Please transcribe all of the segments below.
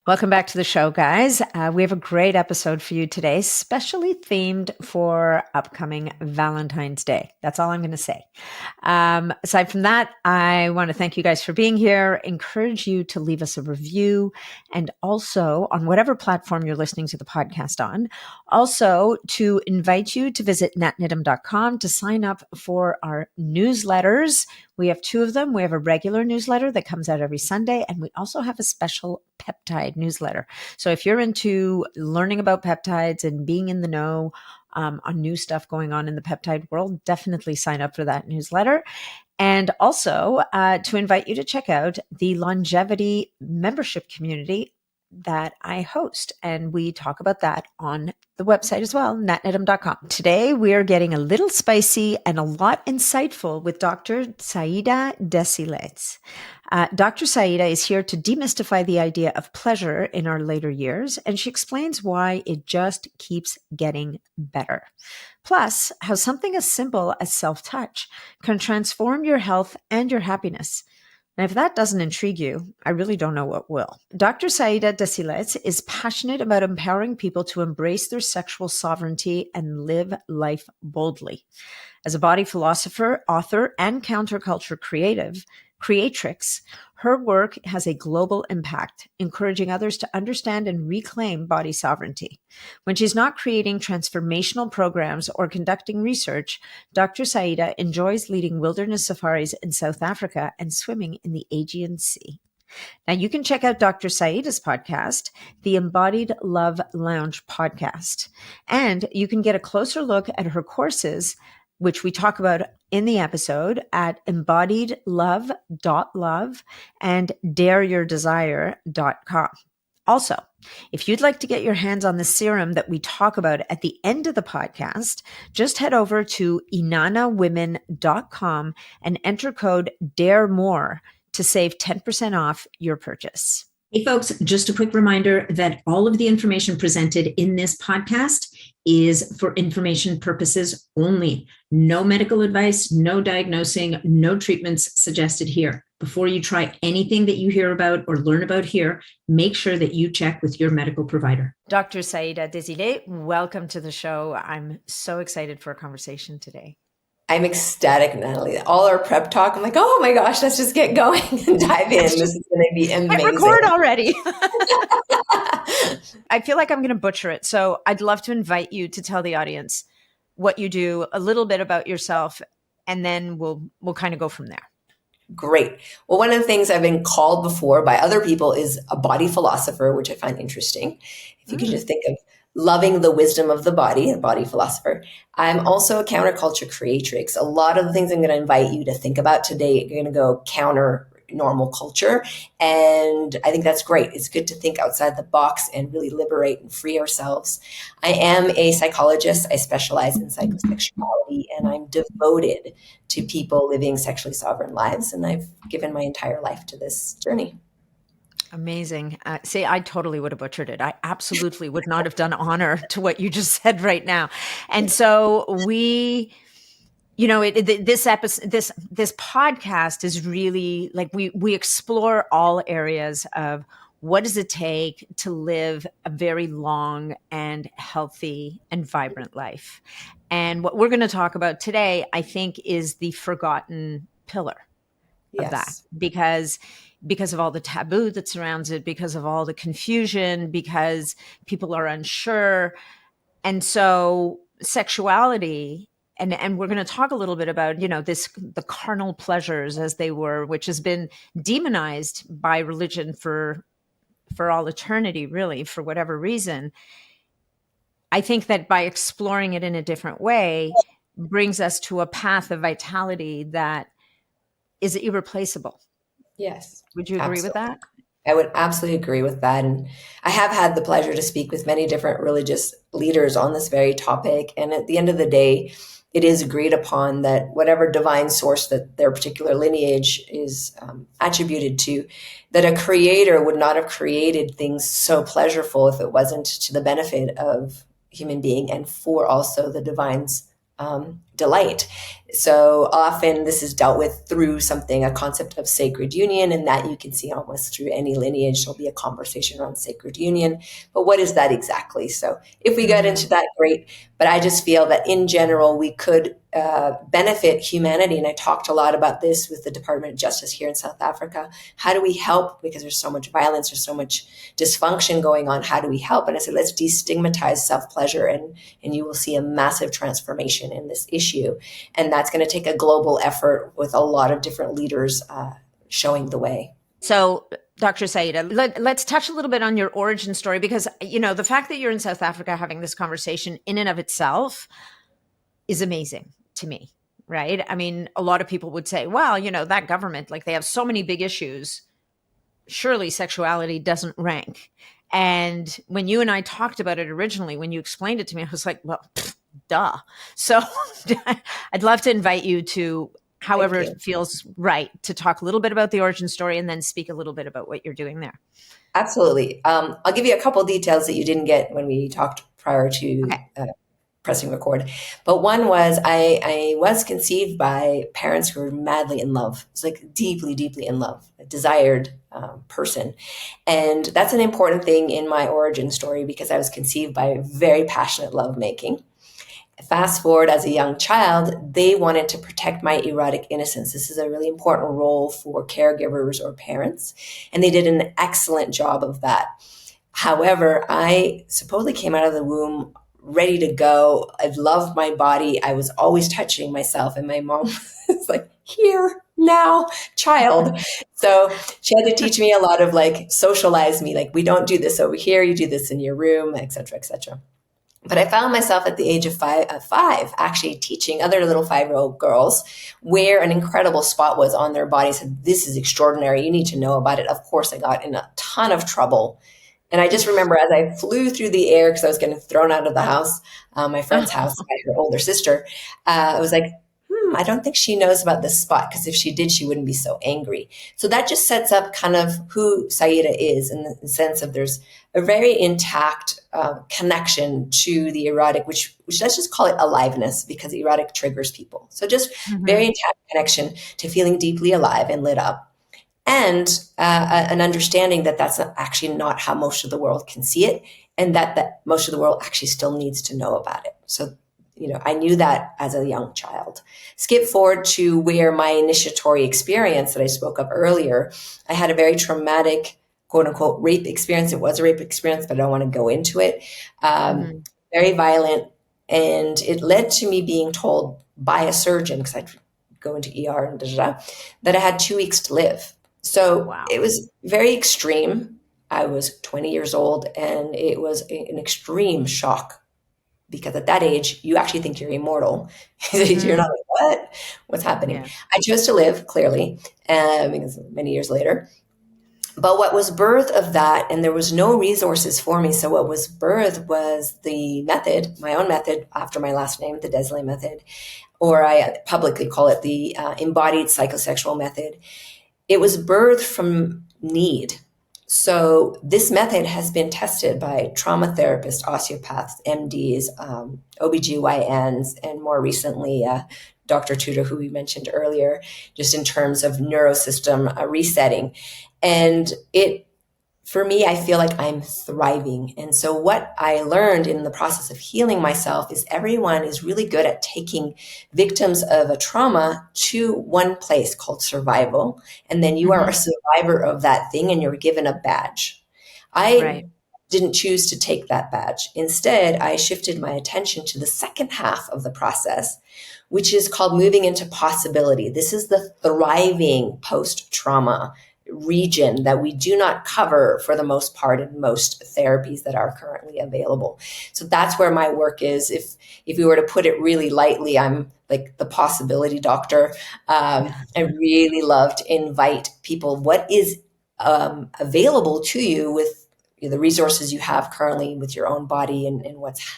Welcome back to the show, guys. We have a great episode for you today, specially themed for upcoming Valentine's Day. That's all I'm going to say. Aside from that, I want to thank you guys for being here, encourage you to leave us a review, and also on whatever platform you're listening to the podcast on, also to invite you to visit natnidham.com to sign up for our newsletters. We have two of them. We have a regular newsletter that comes out every Sunday, and we also have a special peptide newsletter. So if you're into learning about peptides and being in the know on new stuff going on in the peptide world, definitely sign up for that newsletter. And also to invite you to check out the longevity membership community that I host. And we talk about that on the website as well, natnidham.com. Today, we are getting a little spicy and a lot insightful with Dr. Saida Désilets. Dr. Saida is here to demystify the idea of pleasure in our later years, and she explains why it just keeps getting better. Plus, how something as simple as self-touch can transform your health and your happiness. And if that doesn't intrigue you, I really don't know what will. Dr. Saida Désilets is passionate about empowering people to embrace their sexual sovereignty and live life boldly. As a body philosopher, author, and counterculture creatrix, her work has a global impact, encouraging others to understand and reclaim body sovereignty. When she's not creating transformational programs or conducting research, Dr. Saida enjoys leading wilderness safaris in South Africa and swimming in the Aegean Sea. Now, you can check out Dr. Saida's podcast, the Embodied Love Lounge podcast, and you can get a closer look at her courses, which we talk about in the episode at embodiedlove.love and dareyourdesire.com. Also, if you'd like to get your hands on the serum that we talk about at the end of the podcast, just head over to inannawomen.com and enter code DAREMORE to save 10% off your purchase. Hey folks, just a quick reminder that all of the information presented in this podcast is for information purposes only. No medical advice, no diagnosing, no treatments suggested here. Before you try anything that you hear about or learn about here, make sure that you check with your medical provider. Dr. Saida Désilets, welcome to the show. I'm so excited for a conversation today. I'm ecstatic, Natalie. All our prep talk, I'm like, oh my gosh, let's just get going and dive in. This is going to be amazing. I record already. I feel like I'm going to butcher it. So I'd love to invite you to tell the audience what you do, a little bit about yourself, and then we'll kind of go from there. Great. Well, one of the things I've been called before by other people is a body philosopher, which I find interesting. If you can just think of loving the wisdom of the body, a body philosopher. I'm also a counterculture creatrix. A lot of the things I'm going to invite you to think about today are going to go counter normal culture. And I think that's great. It's good to think outside the box and really liberate and free ourselves. I am a psychologist. I specialize in psychosexuality, and I'm devoted to people living sexually sovereign lives. And I've given my entire life to this journey. Amazing. See, I totally would have butchered it. I absolutely would not have done honor to what you just said right now. And so this podcast is really like we explore all areas of what does it take to live a very long and healthy and vibrant life. And what we're going to talk about today, I think, is the forgotten pillar of that, because of all the taboo that surrounds it, because of all the confusion, because people are unsure. And so sexuality, and we're going to talk a little bit about, the carnal pleasures as they were, which has been demonized by religion for all eternity, really, for whatever reason. I think that by exploring it in a different way brings us to a path of vitality that is irreplaceable. Yes. Would you agree with that? I would absolutely agree with that. And I have had the pleasure to speak with many different religious leaders on this very topic. And at the end of the day, it is agreed upon that whatever divine source that their particular lineage is attributed to, that a creator would not have created things so pleasurable if it wasn't to the benefit of human being and for also the divine's delight. So often this is dealt with through something, a concept of sacred union, and that you can see almost through any lineage. There'll be a conversation around sacred union. But what is that exactly? So if we get into that, great. But I just feel that in general, we could benefit humanity. And I talked a lot about this with the Department of Justice here in South Africa. How do we help? Because there's so much violence, there's so much dysfunction going on. How do we help? And I said, let's destigmatize self-pleasure, and you will see a massive transformation in this issue. And that's going to take a global effort with a lot of different leaders showing the way. So, Dr. Saida, let's touch a little bit on your origin story, because, you know, the fact that you're in South Africa having this conversation in and of itself is amazing to me, right? I mean, a lot of people would say, well, you know, that government, like, they have so many big issues. Surely sexuality doesn't rank. And when you and I talked about it originally, when you explained it to me, I was like, well, duh. So I'd love to invite you to, however it feels right, to talk a little bit about the origin story and then speak a little bit about what you're doing there. Absolutely. I'll give you a couple of details that you didn't get when we talked prior to pressing record. But one was I was conceived by parents who were madly in love. It's like deeply, deeply in love, a desired person. And that's an important thing in my origin story because I was conceived by very passionate lovemaking. Fast forward as a young child, they wanted to protect my erotic innocence. This is a really important role for caregivers or parents, and they did an excellent job of that. However, I supposedly came out of the womb ready to go. I loved my body. I was always touching myself, and my mom was like, here, now, child. So she had to teach me a lot of like socialize me, like we don't do this over here, you do this in your room, et cetera, et cetera. But I found myself at the age of five actually teaching other little 5-year-old girls where an incredible spot was on their body. I said, this is extraordinary. You need to know about it. Of course, I got in a ton of trouble. And I just remember as I flew through the air, because I was getting thrown out of the house, my friend's house by her older sister, I was like, I don't think she knows about this spot, because if she did, she wouldn't be so angry. So that just sets up kind of who Saida is in the sense of there's a very intact connection to the erotic, which let's just call it aliveness, because erotic triggers people. So just very intact connection to feeling deeply alive and lit up. And an understanding that that's actually not how most of the world can see it, and that most of the world actually still needs to know about it. So, you know, I knew that as a young child. Skip forward to where my initiatory experience that I spoke of earlier, I had a very traumatic, quote unquote, rape experience. It was a rape experience, but I don't want to go into it. Very violent. And it led to me being told by a surgeon, because I'd go into ER and that I had 2 weeks to live. So It was very extreme. I was 20 years old, and it was an extreme shock, because at that age, you actually think you're immortal. You're not like, what? What's happening? Yeah. I chose to live, clearly, because many years later. But what was birthed of that, and there was no resources for me, so what was birthed was the method, my own method after my last name, the Désilets method, or I publicly call it the embodied psychosexual method. It was birthed from need. So this method has been tested by trauma therapists, osteopaths, MDs, OBGYNs, and more recently, Dr. Tudor, who we mentioned earlier, just in terms of neurosystem resetting. And for me, I feel like I'm thriving. And so what I learned in the process of healing myself is everyone is really good at taking victims of a trauma to one place called survival. And then you are a survivor of that thing, and you're given a badge. I didn't choose to take that badge. Instead, I shifted my attention to the second half of the process, which is called moving into possibility. This is the thriving post-trauma region that we do not cover for the most part in most therapies that are currently available. So that's where my work is. If we were to put it really lightly, I'm like the possibility doctor. I really love to invite people. What is available to you with the resources you have currently with your own body, and what's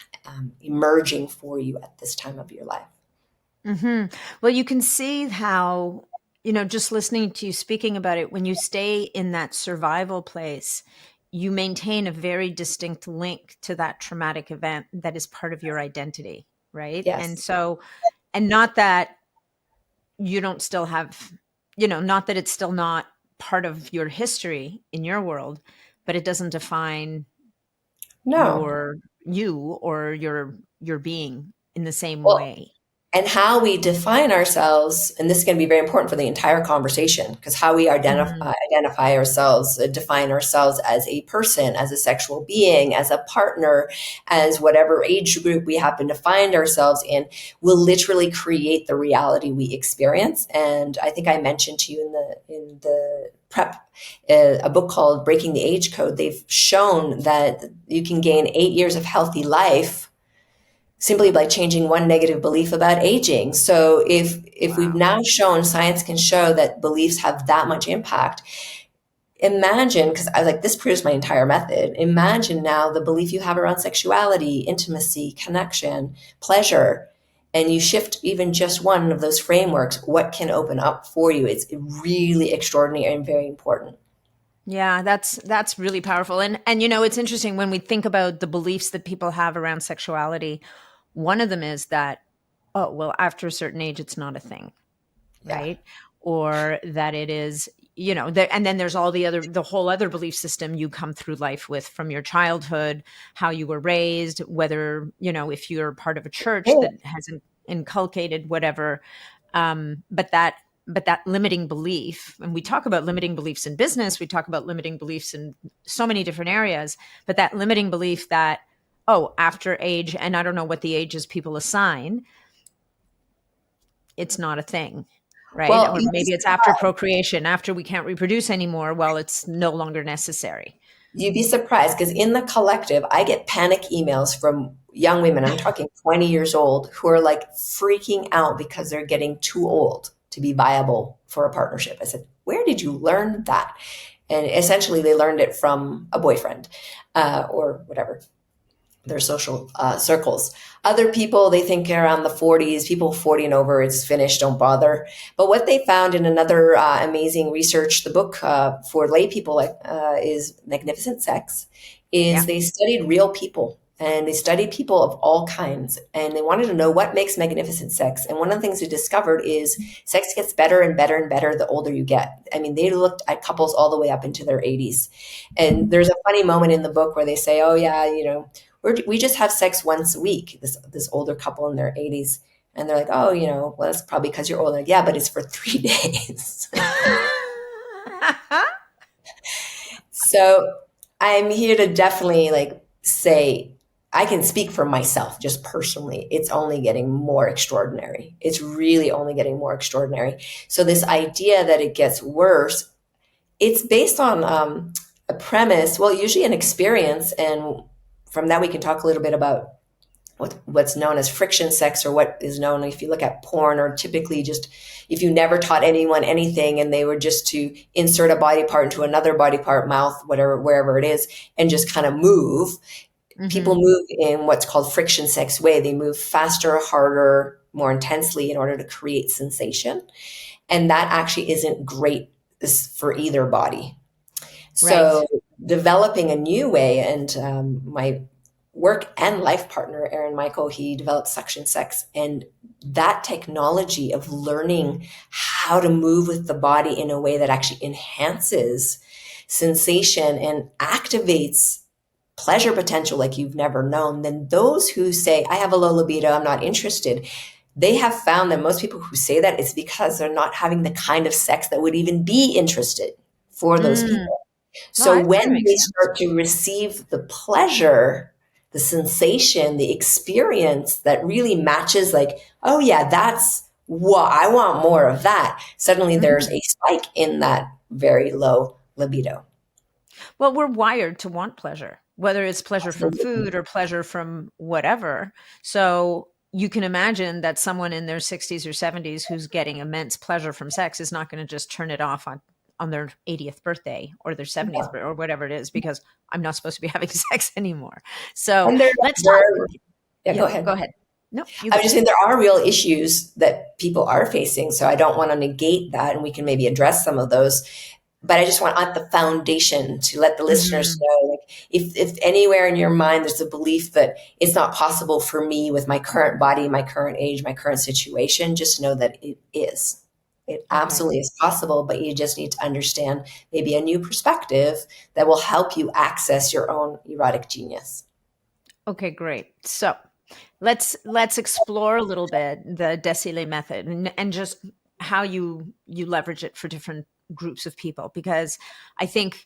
emerging for you at this time of your life? Well, you can see how, you know, just listening to you speaking about it, when you stay in that survival place, you maintain a very distinct link to that traumatic event that is part of your identity, right? Yes. And so, and not that you don't still have, not that it's still not part of your history in your world, but it doesn't define No. your you or your being in the same Well, way. and how we define ourselves, and this is going to be very important for the entire conversation, because how we Mhm. identify ourselves, define ourselves as a person, as a sexual being, as a partner, as whatever age group we happen to find ourselves in, will literally create the reality we experience. And I think I mentioned to you in the prep a book called Breaking the Age Code. They've shown that you can gain 8 years of healthy life simply by changing one negative belief about aging. So if we've Wow. now shown, science can show that beliefs have that much impact, imagine, because I like, this proves my entire method. Imagine now the belief you have around sexuality, intimacy, connection, pleasure, and you shift even just one of those frameworks, what can open up for you? It's really extraordinary and very important. Yeah, that's really powerful. And it's interesting when we think about the beliefs that people have around sexuality. One of them is that, oh, well, after a certain age it's not a thing, Yeah. right? Or that it is, and then there's the whole other belief system you come through life with from your childhood, how you were raised, whether, if you're part of a church that has inculcated whatever. But that limiting belief, and we talk about limiting beliefs in business, we talk about limiting beliefs in so many different areas, but that limiting belief that, oh, after age, and I don't know what the ages people assign, it's not a thing, right? Well, Or you'd be maybe it's after surprised. procreation, after we can't reproduce anymore, well, it's no longer necessary. You'd be surprised, because in the collective, I get panic emails from young women, I'm talking 20 years old, who are like freaking out because they're getting too old to be viable for a partnership. I said, where did you learn that? And essentially, they learned it from a boyfriend or whatever, their social circles. Other people, they think around the 40s, people 40 and over, it's finished, don't bother. But what they found in another amazing research, the book for lay people is Magnificent Sex, is Yeah. they studied real people. And they studied people of all kinds. And they wanted to know what makes magnificent sex. And one of the things they discovered is sex gets better and better and better the older you get. I mean, they looked at couples all the way up into their 80s. And there's a funny moment in the book where they say, oh, yeah, we just have sex once a week, this older couple in their 80s. And they're like, oh, well, that's probably because you're older. Like, yeah, but it's for 3 days. So I'm here to definitely like say, I can speak for myself just personally. It's only getting more extraordinary. It's really only getting more extraordinary. So this idea that it gets worse, it's based on a premise, well, usually an experience. And from that, we can talk a little bit about what's known as friction sex, or what is known, if you look at porn, or typically just if you never taught anyone anything and they were just to insert a body part into another body part, mouth, whatever, wherever it is, and just kind of move. People Hmm. move in what's called friction sex way. They move faster, harder, more intensely in order to create sensation. And that actually isn't great for either body. So Right. developing a new way, and my work and life partner, Aaron Michael, he developed suction sex. And that technology of learning how to move with the body in a way that actually enhances sensation and activates pleasure potential like you've never known, then those who say, I have a low libido, I'm not interested, they have found that most people who say that, it's because they're not having the kind of sex that would even be interested for those Mm. people. No, So that kind of when makes they sense. start to receive the pleasure, the sensation, the experience that really matches, like, oh yeah, that's what I want, more of that, suddenly there's Mhm. a spike in that very low libido. Well, we're wired to want pleasure, whether it's pleasure from Absolutely. food or pleasure from whatever. So you can imagine that someone in their 60s or 70s who's getting immense pleasure from sex is not going to just turn it off on their 80th birthday or their 70th or whatever it is, because I'm not supposed to be having sex anymore. So And there, let's there, talk. yeah, go Yeah, ahead. go ahead. No, you I was go. just saying there are real issues that people are facing. So I don't want to negate that, and we can maybe address some of those. But I just want at the foundation to let the listeners Hmm. know, like, if anywhere in your mind there's a belief that it's not possible for me with my current body, my current age, my current situation, just know that it is. It Okay. absolutely is possible, but you just need to understand maybe a new perspective that will help you access your own erotic genius. Okay, great. So let's explore a little bit the Désilets method and just how you leverage it for different groups of people, because I think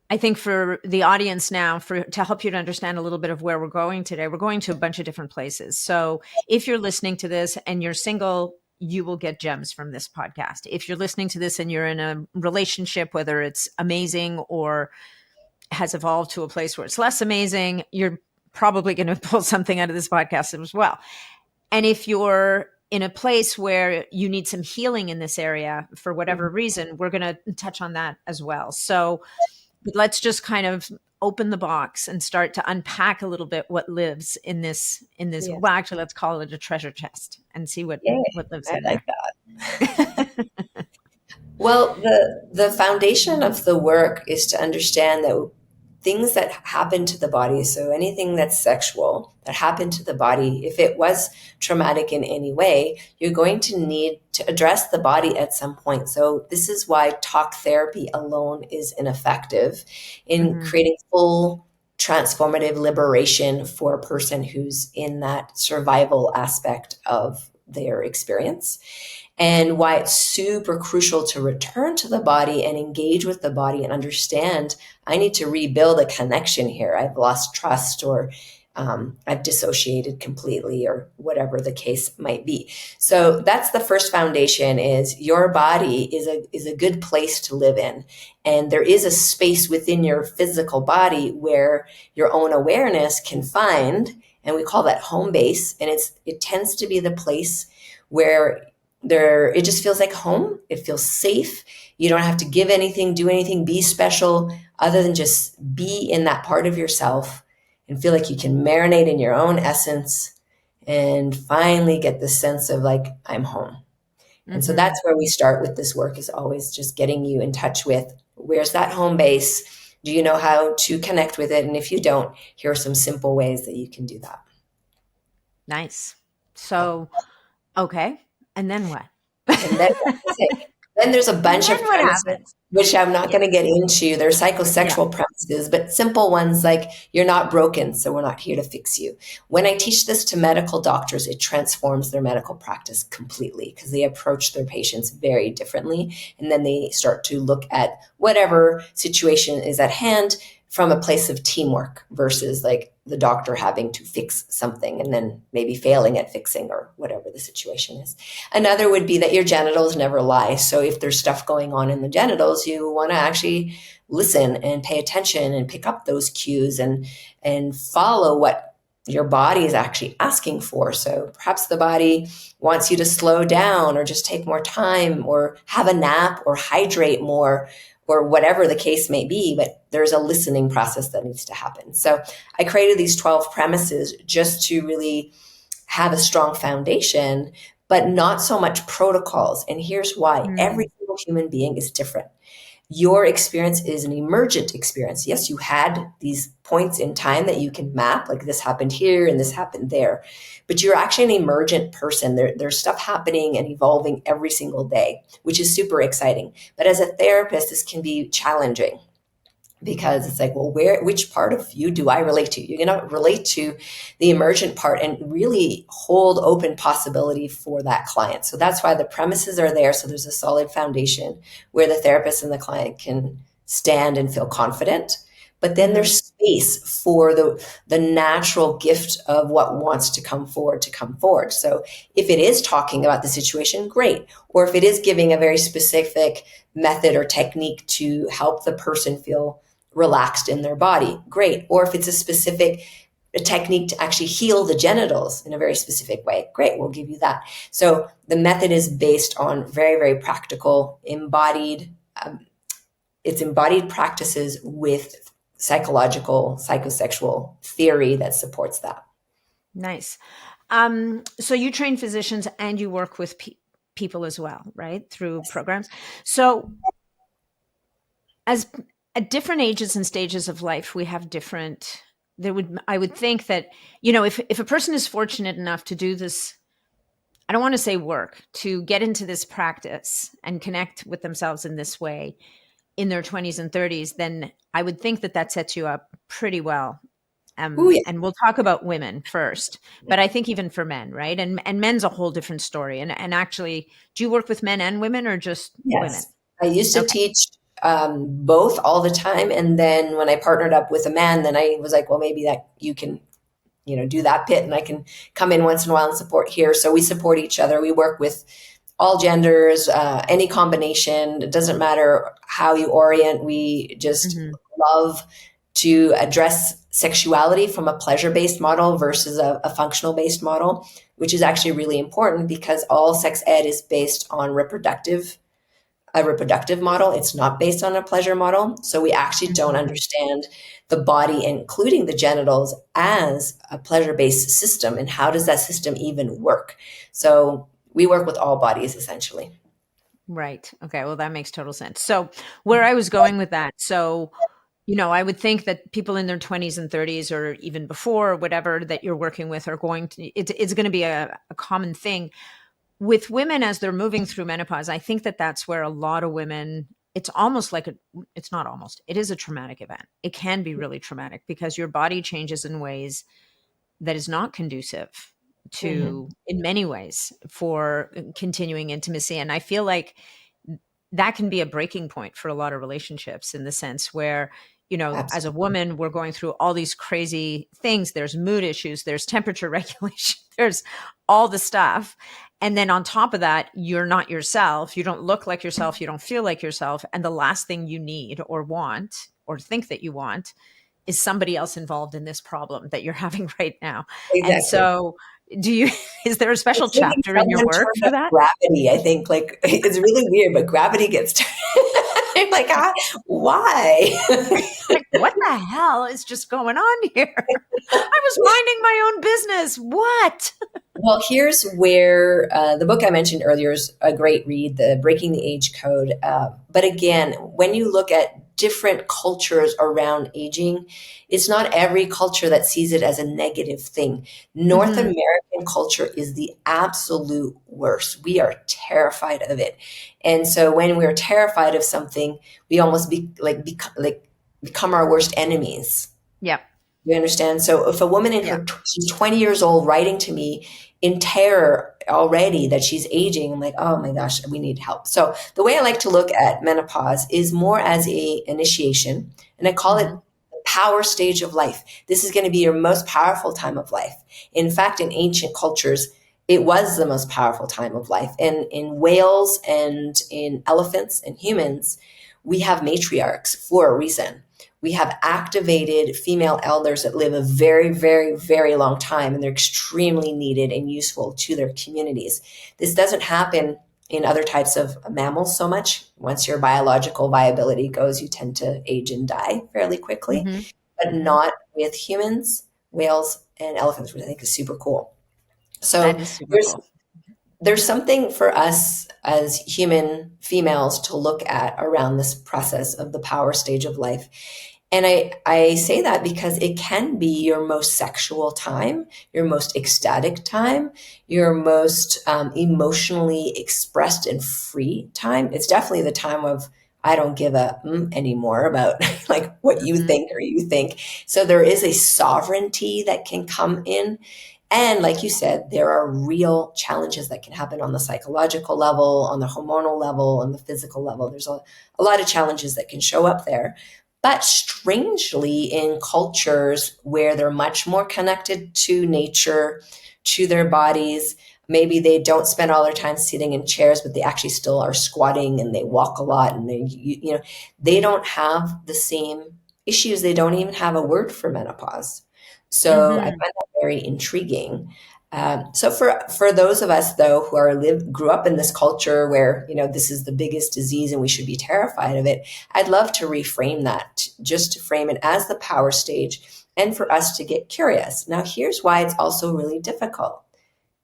I think for the audience now, for to help you to understand a little bit of where we're going today, we're going to a bunch of different places. So if you're listening to this and you're single, you will get gems from this podcast. If you're listening to this and you're in a relationship, whether it's amazing or has evolved to a place where it's less amazing, you're probably going to pull something out of this podcast as well. And if you're in a place where you need some healing in this area for whatever reason, we're going to touch on that as well. So let's just kind of open the box and start to unpack a little bit what lives in this Yes. well, actually, let's call it a treasure chest and see what Yay. lives I in like there. that. Well, the foundation of the work is to understand that things that happen to the body, so anything that's sexual that happened to the body, if it was traumatic in any way, you're going to need to address the body at some point. So this is why talk therapy alone is ineffective in Hmm. creating full transformative liberation for a person who's in that survival aspect of their experience, and why it's super crucial to return to the body and engage with the body and understand I need to rebuild a connection here. I've lost trust, or I've dissociated completely, or whatever the case might be. So that's the first foundation: is your body is a good place to live in, and there is a space within your physical body where your own awareness can find, and we call that home base. And it tends to be the place where it just feels like home. It feels safe. You don't have to give anything, do anything, be special, other than just be in that part of yourself and feel like you can marinate in your own essence and finally get the sense of like, I'm home. And so Hmm. that's where we start with this work, is always just getting you in touch with where's that home base. Do you know how to connect with it? And if you don't, here are some simple ways that you can do that. Nice. So, okay. And then what? And then then there's a And bunch then of what premises, happens? which I'm not Yeah. going to get into. They're Yeah. psychosexual premises, but simple ones like you're not broken, so we're not here to fix you. When I teach this to medical doctors, it transforms their medical practice completely, because they approach their patients very differently. And then they start to look at whatever situation is at hand from a place of teamwork versus like the doctor having to fix something and then maybe failing at fixing, or whatever the situation is. Another would be that your genitals never lie. So if there's stuff going on in the genitals, you want to actually listen and pay attention and pick up those cues and follow what your body is actually asking for. So perhaps the body wants you to slow down, or just take more time, or have a nap, or hydrate more, or whatever the case may be, but there's a listening process that needs to happen. So I created these 12 premises just to really have a strong foundation, but not so much protocols. And here's why: every Mm. single human being is different. Your experience is an emergent experience. Yes, you had these points in time that you can map, like this happened here and this happened there, but you're actually an emergent person. There's stuff happening and evolving every single day, which is super exciting. But as a therapist, this can be challenging, because it's like, well, which part of you do I relate to? You're going to relate to the emergent part and really hold open possibility for that client. So that's why the premises are there. So there's a solid foundation where the therapist and the client can stand and feel confident. But then Hmm. there's space for the natural gift of what wants to come forward to come forward. So if it is talking about the situation, great. Or if it is giving a very specific method or technique to help the person feel relaxed in their body, great. Or if it's a specific technique to actually heal the genitals in a very specific way, great, we'll give you that. So the method is based on very, very practical, it's embodied practices with psychological, psychosexual theory that supports that. Nice. So you train physicians and you work with people as well, right? Through programs. So as at different ages and stages of life, we have different, I would think that, if a person is fortunate enough to do this I don't want to say work, to get into this practice and connect with themselves in this way in their 20s and 30s, then I would think that that sets you up pretty well. Oh yeah. And we'll talk about women first, but I think even for men, right? And men's a whole different story. And actually, do you work with men and women or just women? Yes. I used to Okay. teach both all the time. And then when I partnered up with a man, then I was like, well, maybe that you can, do that bit and I can come in once in a while and support here. So we support each other. We work with all genders, any combination. It doesn't matter how you orient. We just Hmm. love to address sexuality from a pleasure-based model versus a functional-based model, which is actually really important because all sex ed is based on a reproductive model. It's not based on a pleasure model. So we actually don't Hmm. understand the body, including the genitals, as a pleasure-based system. And how does that system even work? So we work with all bodies essentially. Right. Okay. Well, that makes total sense. So, where I was going with that, so, I would think that people in their 20s and 30s, or even before, whatever that you're working with, are going to, it's going to be a common thing with women as they're moving through menopause. I think that that's where a lot of women, it's almost like it's not almost, it is a traumatic event. It can be really traumatic because your body changes in ways that is not conducive Mhm. to, in many ways, for continuing intimacy. And I feel like that can be a breaking point for a lot of relationships, in the sense where, as a Absolutely. woman, we're going through all these crazy things. There's mood issues, there's temperature regulation, there's all the stuff. And then on top of that, you're not yourself. You don't look like yourself. You don't feel like yourself. And the last thing you need or want or think that you want is somebody else involved in this problem that you're having right now. And Exactly. so, do you, is there a special It's like chapter in your someone work turned for up that? gravity, I think. Like it's really weird, but gravity gets turned. I'm like, why? Like, what the hell is just going on here? I was minding my own business. What? Well, here's where the book I mentioned earlier is a great read, the Breaking the Age Code. But again, when you look at different cultures around aging, it's not every culture that sees it as a negative thing. North Hmm. American culture is the absolute worst. We are terrified of it. And so when we're terrified of something, we almost become our worst enemies. Yep. You understand? So if a woman in Yep. her she's 20 years old writing to me in terror already that she's aging, I'm like, oh my gosh, we need help. So the way I like to look at menopause is more as a initiation, and I call it Hmm. the power stage of life. This is going to be your most powerful time of life. In fact, in ancient cultures, it was the most powerful time of life. And in whales and in elephants and humans, we have matriarchs for a reason. We have activated female elders that live a very, very, very long time, and they're extremely needed and useful to their communities. This doesn't happen in other types of mammals so much. Once your biological viability goes, you tend to age and die fairly quickly, Hmm. but Hmm. not with humans, whales, and elephants, which I think is super cool. That So is super there's cool. there's something for us as human females to look at around this process of the power stage of life. And I say that because it can be your most sexual time, your most ecstatic time, your most emotionally expressed and free time. It's definitely the time of I don't give a anymore about like what you Hmm. think or you think. So there is a sovereignty that can come in. And like you said, there are real challenges that can happen on the psychological level, on the hormonal level, on the physical level. There's a lot of challenges that can show up there. But strangely, in cultures where they're much more connected to nature, to their bodies, maybe they don't spend all their time sitting in chairs, but they actually still are squatting and they walk a lot and they don't have the same issues. They don't even have a word for menopause. So I find Hmm. that very intriguing. So for those of us though who grew up in this culture where this is the biggest disease and we should be terrified of it, I'd love to reframe that, just to frame it as the power stage and for us to get curious. Now, here's why it's also really difficult.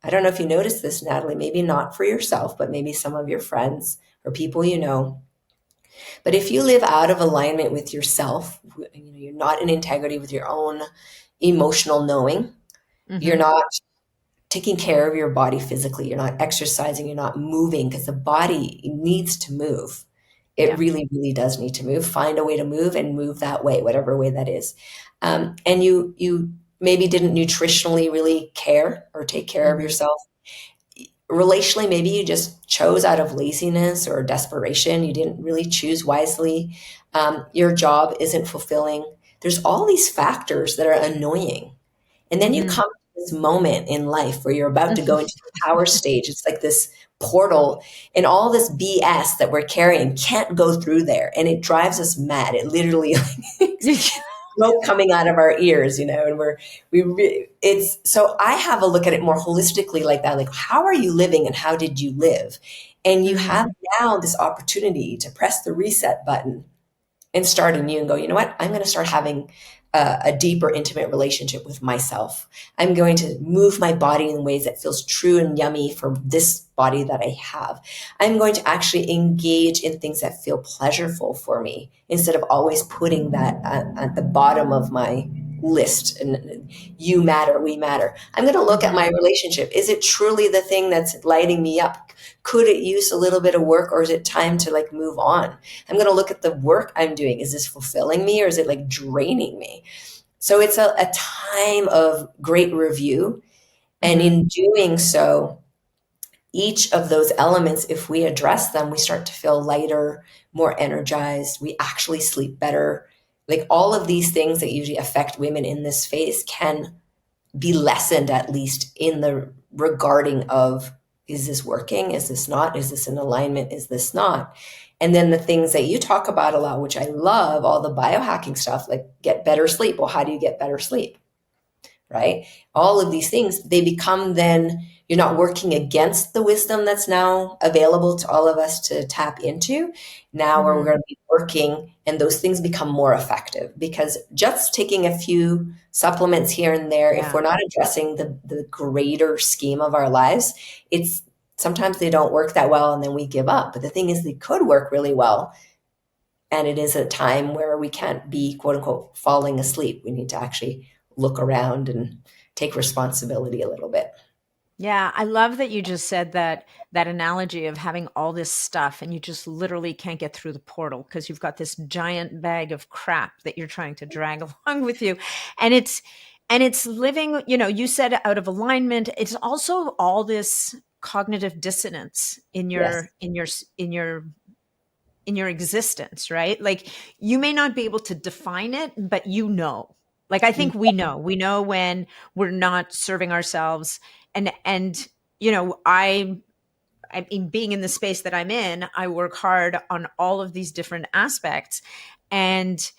I don't know if you noticed this, Natalie, maybe not for yourself, but maybe some of your friends or people you know. But if you live out of alignment with yourself, you're not in integrity with your own emotional knowing, you're Hmm. not taking care of your body physically. You're not exercising, you're not moving, because the body needs to move. It Yeah. really, really does need to move. Find a way to move and move that way, whatever way that is. And you maybe didn't nutritionally really care or take care of Mm-hmm. yourself. Relationally, maybe you just chose out of laziness or desperation. You didn't really choose wisely. Your job isn't fulfilling. There's all these factors that are annoying. And then you Mm-hmm. come to this moment in life where you're about to go into the power stage. It's like this portal, and all this BS that we're carrying can't go through there. And it drives us mad. It literally smoke coming out of our ears, and it's, so I have a look at it more holistically like that. Like, how are you living and how did you live? And you Mm-hmm. have now this opportunity to press the reset button and start anew and go, you know what? I'm going to start having a deeper, intimate relationship with myself. I'm going to move my body in ways that feels true and yummy for this body that I have. I'm going to actually engage in things that feel pleasurable for me instead of always putting that at the bottom of my list. And you matter, we matter. I'm going to look at Mm-hmm. my relationship. Is it truly the thing that's lighting me up? Could it use a little bit of work, or is it time to like move on? I'm going to look at the work I'm doing. Is this fulfilling me, or is it like draining me? So it's a time of great review. And Mm-hmm. in doing so, each of those elements, if we address them, we start to feel lighter, more energized. We actually sleep better. Like, all of these things that usually affect women in this phase can be lessened, at least in the regarding of, is this working? Is this not? Is this in alignment? Is this not? And then the things that you talk about a lot, which I love, all the biohacking stuff, like get better sleep. Well, how do you get better sleep? Right? All of these things, they become, then you're not working against the wisdom that's now available to all of us to tap into. Now we're Mm-hmm. going to be working, and those things become more effective, because just taking a few supplements here and there, if Yeah. we're not addressing the greater scheme of our lives, it's sometimes they don't work that well and then we give up. But the thing is, they could work really well. And it is a time where we can't be, quote unquote, falling asleep. We need to actually look around and take responsibility a little bit. Yeah, I love that you just said that analogy of having all this stuff and you just literally can't get through the portal because you've got this giant bag of crap that you're trying to drag along with you. And it's living, you said out of alignment. It's also all this cognitive dissonance in Yes. your existence, right? Like, you may not be able to define it, but like, I think we know when we're not serving ourselves. And I mean, being in the space that I'm in, I work hard on all of these different aspects. And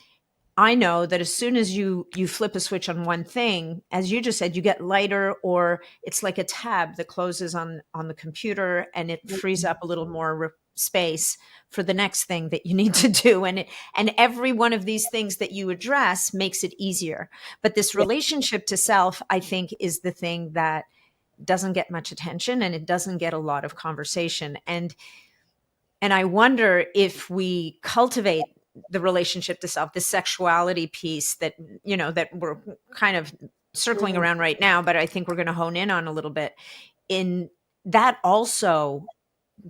I know that as soon as you flip a switch on one thing, as you just said, you get lighter, or it's like a tab that closes on the computer, and it frees up a little more space for the next thing that you need to do. And every one of these things that you address makes it easier. But this Yeah, relationship to self, I think, is the thing that doesn't get much attention, and it doesn't get a lot of conversation. And I wonder if we cultivate the relationship to self, the sexuality piece that we're kind of circling mhm. around right now, but I think we're going to hone in on a little bit. In that also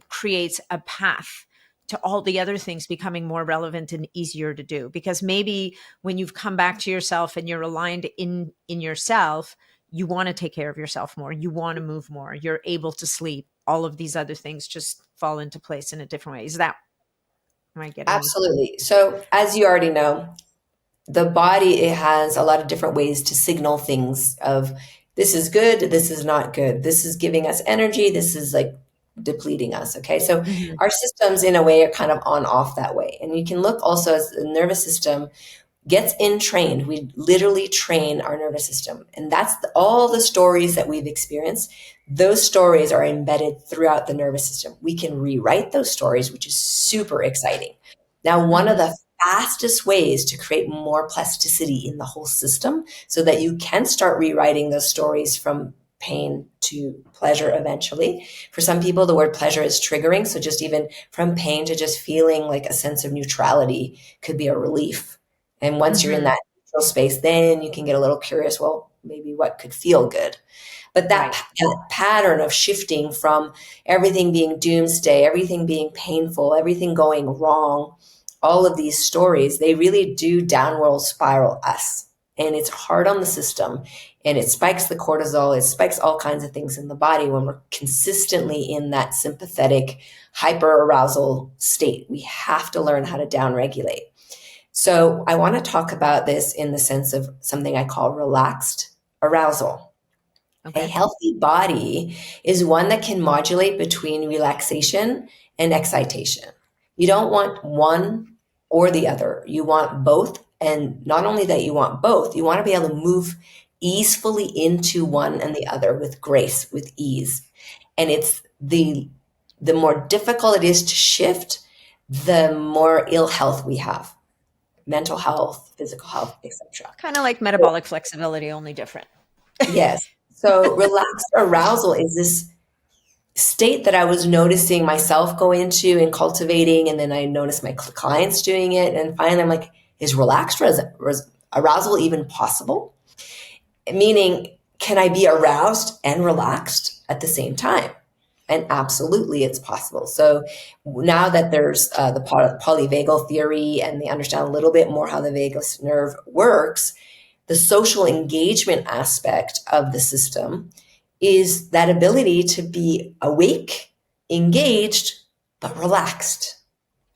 creates a path to all the other things becoming more relevant and easier to do, because maybe when you've come back to yourself and you're aligned in yourself, you want to take care of yourself more, you want to move more, you're able to sleep, all of these other things just fall into place in a different way. Am I getting? Absolutely. So, as you already know, the body, it has a lot of different ways to signal things of, this is good, this is not good, this is giving us energy, this is like depleting us. Okay, so Mhm. our systems in a way are kind of on off that way. And you can look also as the nervous system gets entrained. We literally train our nervous system. And that's all the stories that we've experienced. Those stories are embedded throughout the nervous system. We can rewrite those stories, which is super exciting. Now, one of Mhm. the fastest ways to create more plasticity in the whole system, so that you can start rewriting those stories from pain to pleasure eventually. For some people, the word pleasure is triggering. So just even from pain to just feeling like a sense of neutrality could be a relief. And once you're in Mhm. that neutral space, then you can get a little curious, well, maybe what could feel good. But that pattern of shifting from everything being doomsday, everything being painful, everything going wrong, all of these stories, they really do downward spiral us. And it's hard on the system, and it spikes the cortisol, it spikes all kinds of things in the body when we're consistently in that sympathetic hyperarousal state. We have to learn how to downregulate. So I want to talk about this in the sense of something I call relaxed arousal. Okay. A healthy body is one that can modulate between relaxation and excitation. You don't want one or the other. You want both. And not only that you want both, you want to be able to move easefully into one and the other with grace, with ease. And it's the more difficult it is to shift, the more ill health we have, mental health, physical health, etc. Kind of like metabolic flexibility, only different. Yes. So relaxed arousal is this state that I was noticing myself go into and cultivating, and then I noticed my clients doing it, and finally I'm like, is relaxed arousal even possible? Meaning, can I be aroused and relaxed at the same time? And absolutely, it's possible. So now that there's the polyvagal theory, and they understand a little bit more how the vagus nerve works, the social engagement aspect of the system is that ability to be awake, engaged, but relaxed.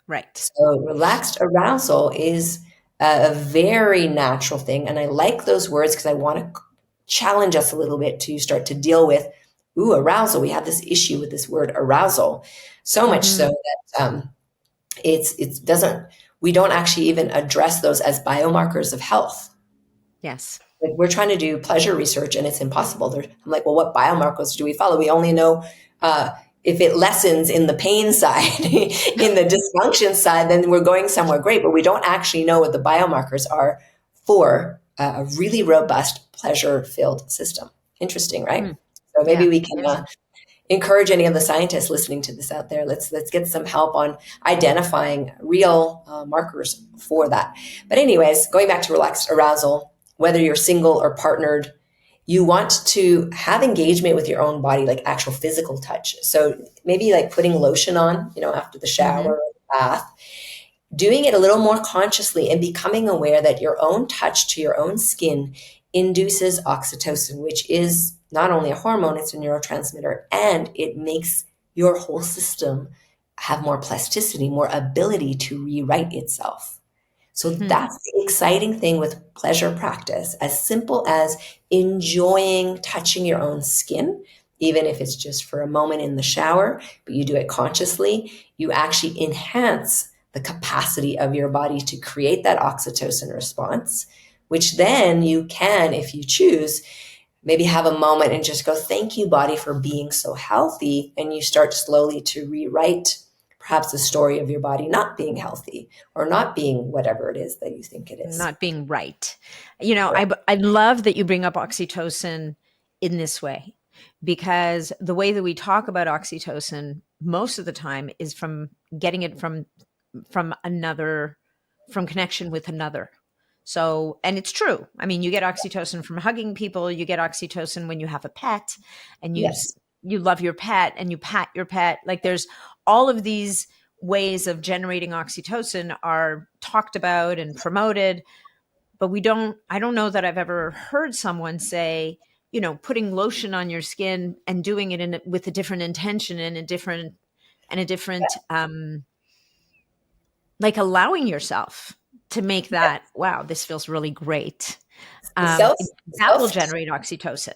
Right. So relaxed arousal is a very natural thing. And I like those words because I want to challenge us a little bit to start to deal with, arousal. We have this issue with this word arousal, so much so that we don't actually even address those as biomarkers of health. Yes. Like, we're trying to do pleasure research and it's impossible. I'm like, well, what biomarkers do we follow? We only know if it lessens in the pain side, in the dysfunction side, then we're going somewhere great. But we don't actually know what the biomarkers are for a really robust pleasure-filled system. Interesting, right? So maybe we can encourage any of the scientists listening to this out there. Let's get some help on identifying real markers for that. But anyways, going back to relaxed arousal, whether you're single or partnered, you want to have engagement with your own body, like actual physical touch. So maybe like putting lotion on, after the shower or the bath, doing it a little more consciously and becoming aware that your own touch to your own skin induces oxytocin, which is not only a hormone, it's a neurotransmitter, and it makes your whole system have more plasticity, more ability to rewrite itself. So that's the exciting thing with pleasure practice, as simple as enjoying touching your own skin, even if it's just for a moment in the shower, but you do it consciously, you actually enhance the capacity of your body to create that oxytocin response, which then you can, if you choose, maybe have a moment and just go, thank you, body, for being so healthy. And you start slowly to rewrite perhaps the story of your body not being healthy or not being whatever it is that you think it is. Not being right. I love that you bring up oxytocin in this way, because the way that we talk about oxytocin most of the time is from getting it from connection with another. So, and it's true. I mean, you get oxytocin from hugging people, you get oxytocin when you have a pet and you love your pet and you pat your pet. Like, there's all of these ways of generating oxytocin are talked about and promoted, but I don't know that I've ever heard someone say, putting lotion on your skin and doing it with a different intention and a different like allowing yourself to make that, wow, this feels really great. That will generate oxytocin.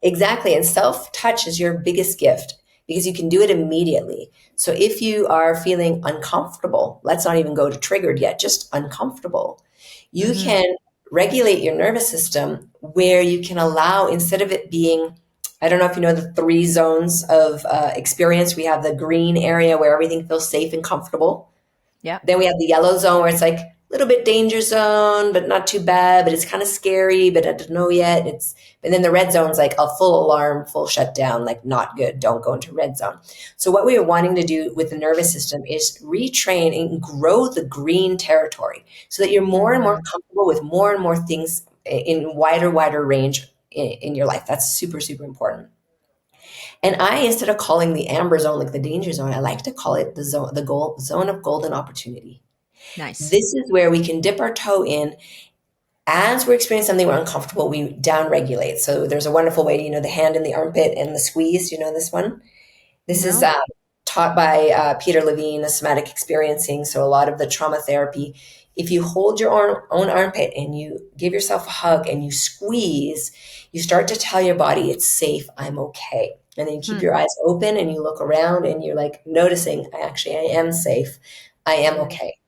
Exactly. And self-touch is your biggest gift because you can do it immediately. So if you are feeling uncomfortable, let's not even go to triggered yet, just uncomfortable, you can regulate your nervous system where you can allow, instead of it being, I don't know if you know the 3 zones of experience. We have the green area where everything feels safe and comfortable. Yeah. Then we have the yellow zone where it's like, little bit danger zone, but not too bad, but it's kind of scary, but I don't know yet. And then the red zone's like a full alarm, full shutdown, like not good. Don't go into red zone. So what we are wanting to do with the nervous system is retrain and grow the green territory so that you're more and more comfortable with more and more things in wider range in your life. That's super, super important. And instead of calling the amber zone like the danger zone, I like to call it zone of golden opportunity. Nice. This is where we can dip our toe in as we're experiencing something we're uncomfortable. We down regulate. So there's a wonderful way, the hand in the armpit and the squeeze. You know this one. This is No. taught by Peter Levine, a somatic experiencing. So a lot of the trauma therapy. If you hold your own armpit and you give yourself a hug and you squeeze, you start to tell your body it's safe. I'm okay. And then you keep your eyes open and you look around and you're like noticing, I am safe. I am okay.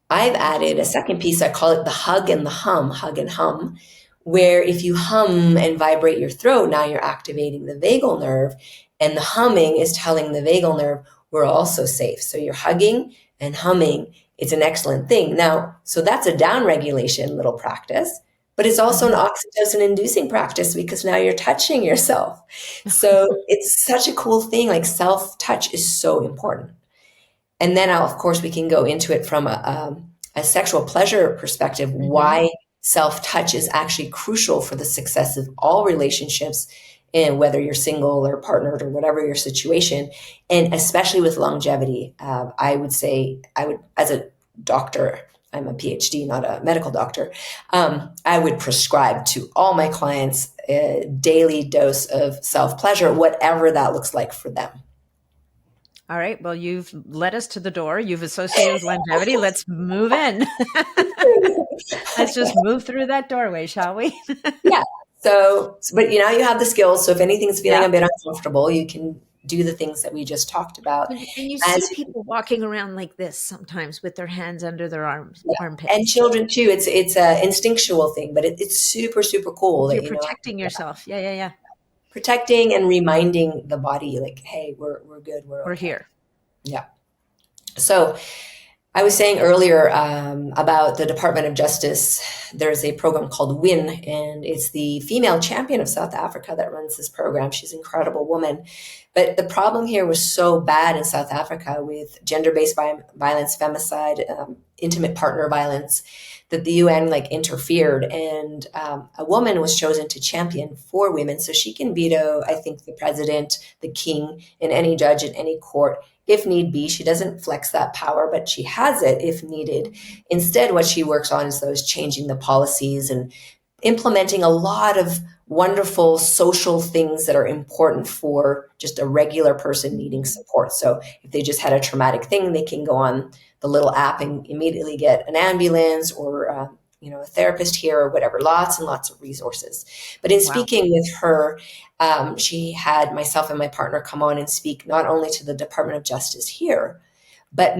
I've added a second piece. I call it the hug and the hug and hum, where if you hum and vibrate your throat, now you're activating the vagal nerve, and the humming is telling the vagal nerve we're also safe. So you're hugging and humming. It's an excellent thing. Now, so that's a down regulation little practice, but it's also an oxytocin inducing practice because now you're touching yourself. So it's such a cool thing. Like self touch is so important. And then, of course, we can go into it from a sexual pleasure perspective, why self-touch is actually crucial for the success of all relationships, and whether you're single or partnered or whatever your situation, and especially with longevity. I would, as a doctor, I'm a PhD, not a medical doctor, I would prescribe to all my clients a daily dose of self-pleasure, whatever that looks like for them. All right. Well, you've led us to the door. You've associated with longevity. Let's move in. Let's just move through that doorway, shall we? Yeah. So, but you have the skills. So if anything's feeling Yeah. a bit uncomfortable, you can do the things that we just talked about. And you As see people walking around like this sometimes with their hands under their and armpits. children too, it's a instinctual thing, but it's super, super cool that, You're protecting yourself. Yeah. protecting and reminding the body like, hey, we're good. We're We're okay. here. Yeah. So I was saying earlier about the Department of Justice. There's a program called WIN, and it's the female champion of South Africa that runs this program. She's an incredible woman. But the problem here was so bad in South Africa with gender-based violence, femicide, intimate partner violence, that the UN interfered, and a woman was chosen to champion for women. So she can veto, I think, the president, the king, and any judge in any court if need be. She doesn't flex that power, but she has it if needed. Instead, what she works on is changing the policies and implementing a lot of wonderful social things that are important for just a regular person needing support. So if they just had a traumatic thing, they can go on the little app and immediately get an ambulance or a therapist here or whatever. Lots and lots of resources. But in speaking with her, she had myself and my partner come on and speak not only to the Department of Justice here, but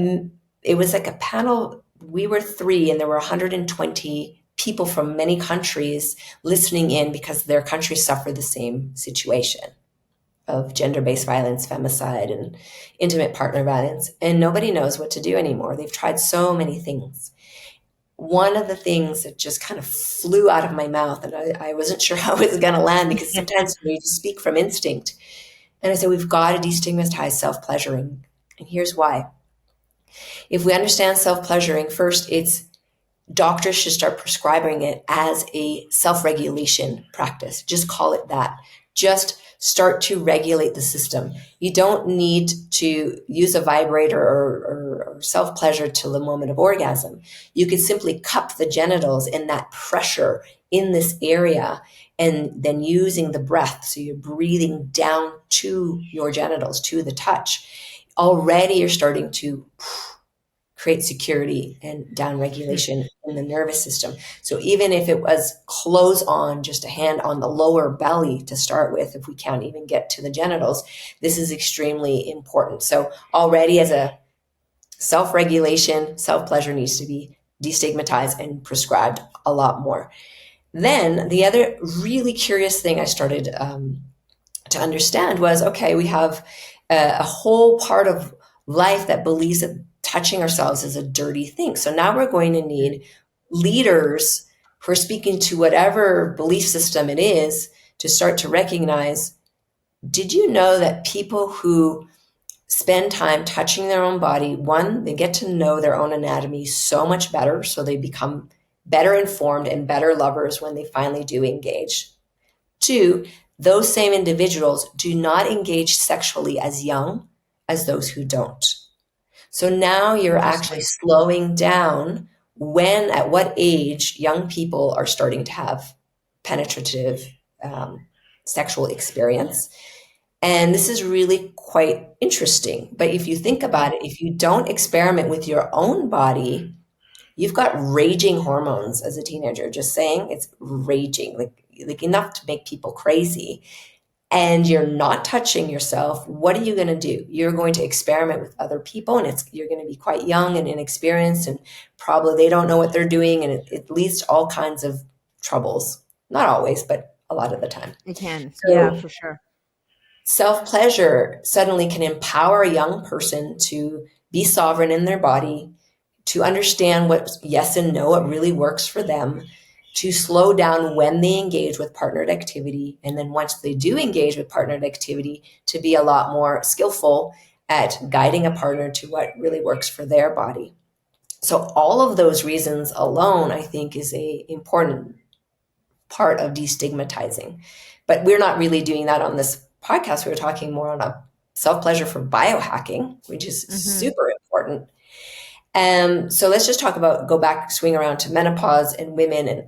it was like a panel. We were 3 and there were 120 people from many countries listening in because their countries suffer the same situation of gender-based violence, femicide, and intimate partner violence. And nobody knows what to do anymore. They've tried so many things. One of the things that just kind of flew out of my mouth, and I wasn't sure how it was going to land because sometimes we just speak from instinct. And I said, we've got to destigmatize self-pleasuring. And here's why. If we understand self-pleasuring, first, doctors should start prescribing it as a self-regulation practice. Just call it that. Just start to regulate the system. You don't need to use a vibrator or self-pleasure till the moment of orgasm. You could simply cup the genitals and that pressure in this area, and then using the breath. So you're breathing down to your genitals, to the touch. Already you're starting to create security and down regulation in the nervous system. So even if it was close on, just a hand on the lower belly to start with, if we can't even get to the genitals, this is extremely important. So already as a self-regulation, self-pleasure needs to be destigmatized and prescribed a lot more. Then the other really curious thing I started to understand was, okay, we have a whole part of life that believes that touching ourselves is a dirty thing. So now we're going to need leaders who are speaking to whatever belief system it is to start to recognize, did you know that people who spend time touching their own body, one, they get to know their own anatomy so much better, so they become better informed and better lovers when they finally do engage. Two, those same individuals do not engage sexually as young as those who don't. So now you're actually slowing down at what age young people are starting to have penetrative sexual experience. And this is really quite interesting. But if you think about it, if you don't experiment with your own body, you've got raging hormones as a teenager, just saying, it's raging, like enough to make people crazy. And you're not touching yourself. What are you going to do? You're going to experiment with other people, and you're going to be quite young and inexperienced, and probably they don't know what they're doing, and it leads to all kinds of troubles. Not always, but a lot of the time. It can. So, yeah, for sure. Self-pleasure suddenly can empower a young person to be sovereign in their body, to understand what yes and no, what really works for them, to slow down when they engage with partnered activity. And then once they do engage with partnered activity, to be a lot more skillful at guiding a partner to what really works for their body. So all of those reasons alone, I think, is an important part of destigmatizing. But we're not really doing that on this podcast. We were talking more on a self-pleasure for biohacking, which is super important. So let's just swing around to menopause and women. And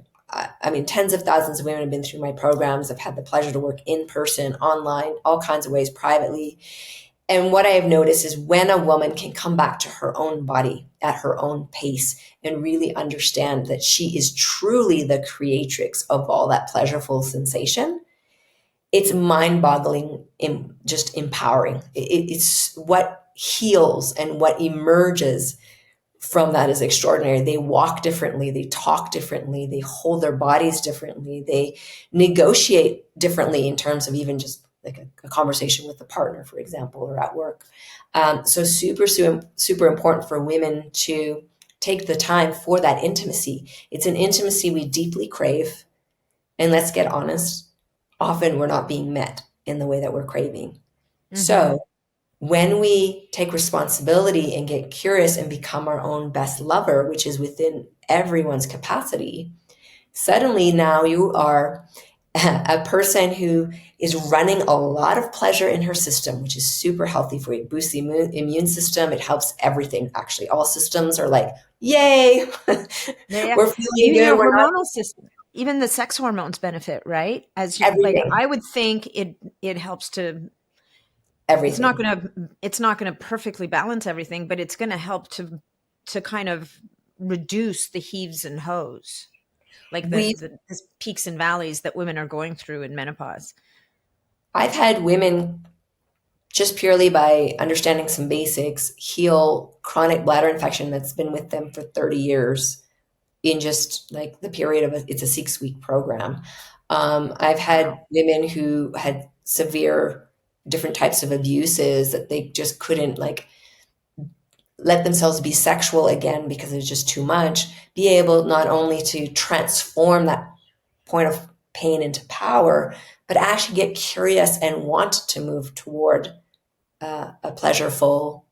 I mean, tens of thousands of women have been through my programs. I've had the pleasure to work in person, online, all kinds of ways, privately. And what I have noticed is when a woman can come back to her own body at her own pace and really understand that she is truly the creatrix of all that pleasureful sensation, it's mind-boggling, just empowering. It's what heals, and what emerges from that is extraordinary. They walk differently, they talk differently, they hold their bodies differently, they negotiate differently in terms of even just like a conversation with a partner, for example, or at work. So super important for women to take the time for that intimacy. It's an intimacy we deeply crave. And let's get honest, often we're not being met in the way that we're craving. So when we take responsibility and get curious and become our own best lover, which is within everyone's capacity, suddenly now you are a person who is running a lot of pleasure in her system, which is super healthy for you. It boosts the immune system. It helps everything. Actually, all systems are like, yay, we're feeling even good. your hormonal system, even the sex hormones benefit, right? As you, like, Everything. I would think it helps to. Everything. It's not gonna perfectly balance everything, but it's gonna help to kind of reduce the heaves and hoes, like the peaks and valleys that women are going through in menopause. I've had women, just purely by understanding some basics, heal chronic bladder infection that's been with them for 30 years in just like the period of it's a 6-week program. I've had women who had severe different types of abuses that they just couldn't like let themselves be sexual again because it was just too much, be able not only to transform that point of pain into power, but actually get curious and want to move toward a pleasureful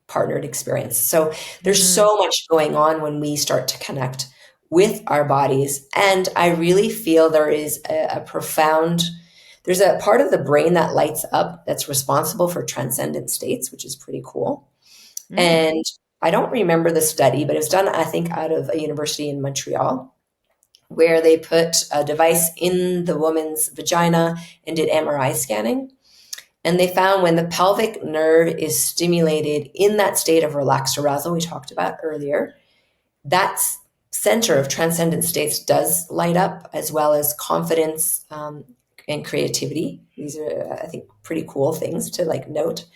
partnered experience. So there's so much going on when we start to connect with our bodies. And I really feel there is there's a part of the brain that lights up that's responsible for transcendent states, which is pretty cool. And I don't remember the study, but it was done, I think, out of a university in Montreal, where they put a device in the woman's vagina and did MRI scanning. And they found when the pelvic nerve is stimulated in that state of relaxed arousal we talked about earlier, that center of transcendent states does light up, as well as confidence and creativity. These are, I think, pretty cool things to like note.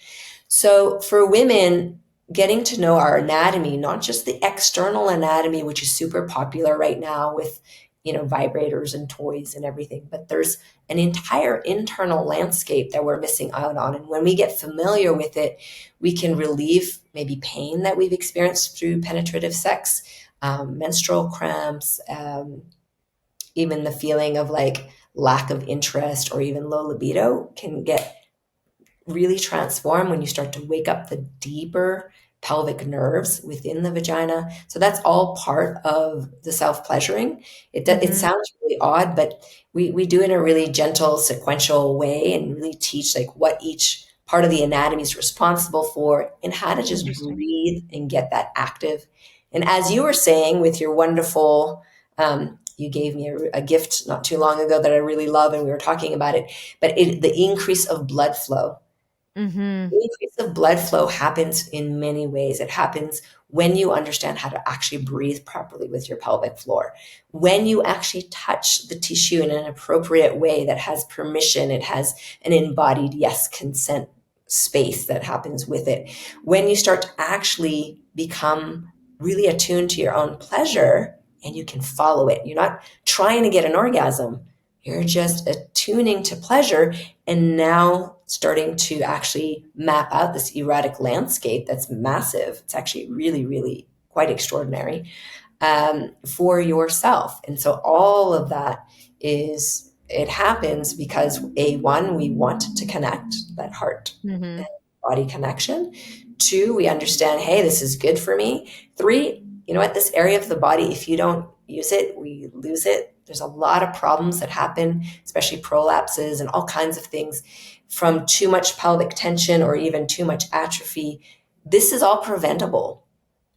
So for women, getting to know our anatomy, not just the external anatomy, which is super popular right now with vibrators and toys and everything, but there's an entire internal landscape that we're missing out on. And when we get familiar with it, we can relieve maybe pain that we've experienced through penetrative sex, menstrual cramps, even the feeling of like lack of interest or even low libido can get really transformed when you start to wake up the deeper pelvic nerves within the vagina. So that's all part of the self-pleasuring. It sounds really odd, but we do it in a really gentle, sequential way and really teach like what each part of the anatomy is responsible for and how to just Interesting. breathe and get that active. And as you were saying with your wonderful, you gave me a gift not too long ago that I really love, and we were talking about it, but the increase of blood flow. Mm-hmm. The increase of blood flow happens in many ways. It happens when you understand how to actually breathe properly with your pelvic floor. When you actually touch the tissue in an appropriate way that has permission, it has an embodied yes consent space that happens with it. When you start to actually become really attuned to your own pleasure and you can follow it. You're not trying to get an orgasm. You're just attuning to pleasure and now starting to actually map out this erotic landscape that's massive. It's actually really, really quite extraordinary for yourself. And so all of that it happens because one, we want to connect that heart Mm-hmm. and body connection. Two, we understand, hey, this is good for me. Three, you know what, this area of the body, if you don't use it, we lose it. There's a lot of problems that happen, especially prolapses and all kinds of things from too much pelvic tension or even too much atrophy. This is all preventable,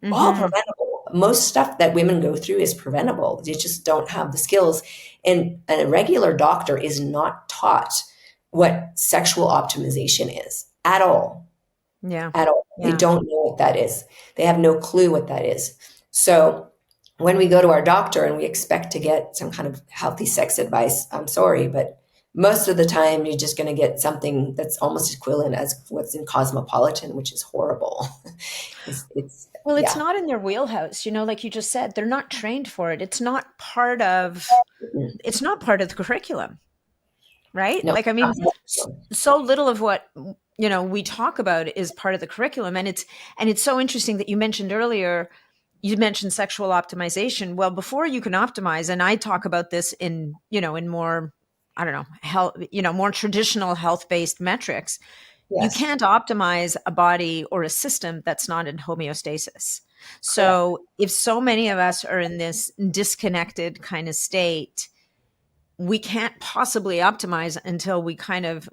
all Mm-hmm. preventable. Most stuff that women go through is preventable. They just don't have the skills. And a regular doctor is not taught what sexual optimization is at all, Yeah. at all. They Yeah. don't know what that is. They have no clue what that is. So when we go to our doctor and we expect to get some kind of healthy sex advice, I'm sorry, but most of the time you're just going to get something that's almost equivalent as what's in Cosmopolitan, which is horrible. Well, it's Yeah. not in their wheelhouse, like you just said. They're not trained for it. It's not part of the curriculum, right? No, Like, I mean, not so little of what we talk about is part of the curriculum, and it's so interesting that you mentioned earlier. You mentioned sexual optimization. Well, before you can optimize, and I talk about this in more, I don't know, health, more traditional health-based metrics. You yes, can't optimize a body or a system that's not in homeostasis. correct. So if so many of us are in this disconnected kind of state, we can't possibly optimize until we kind of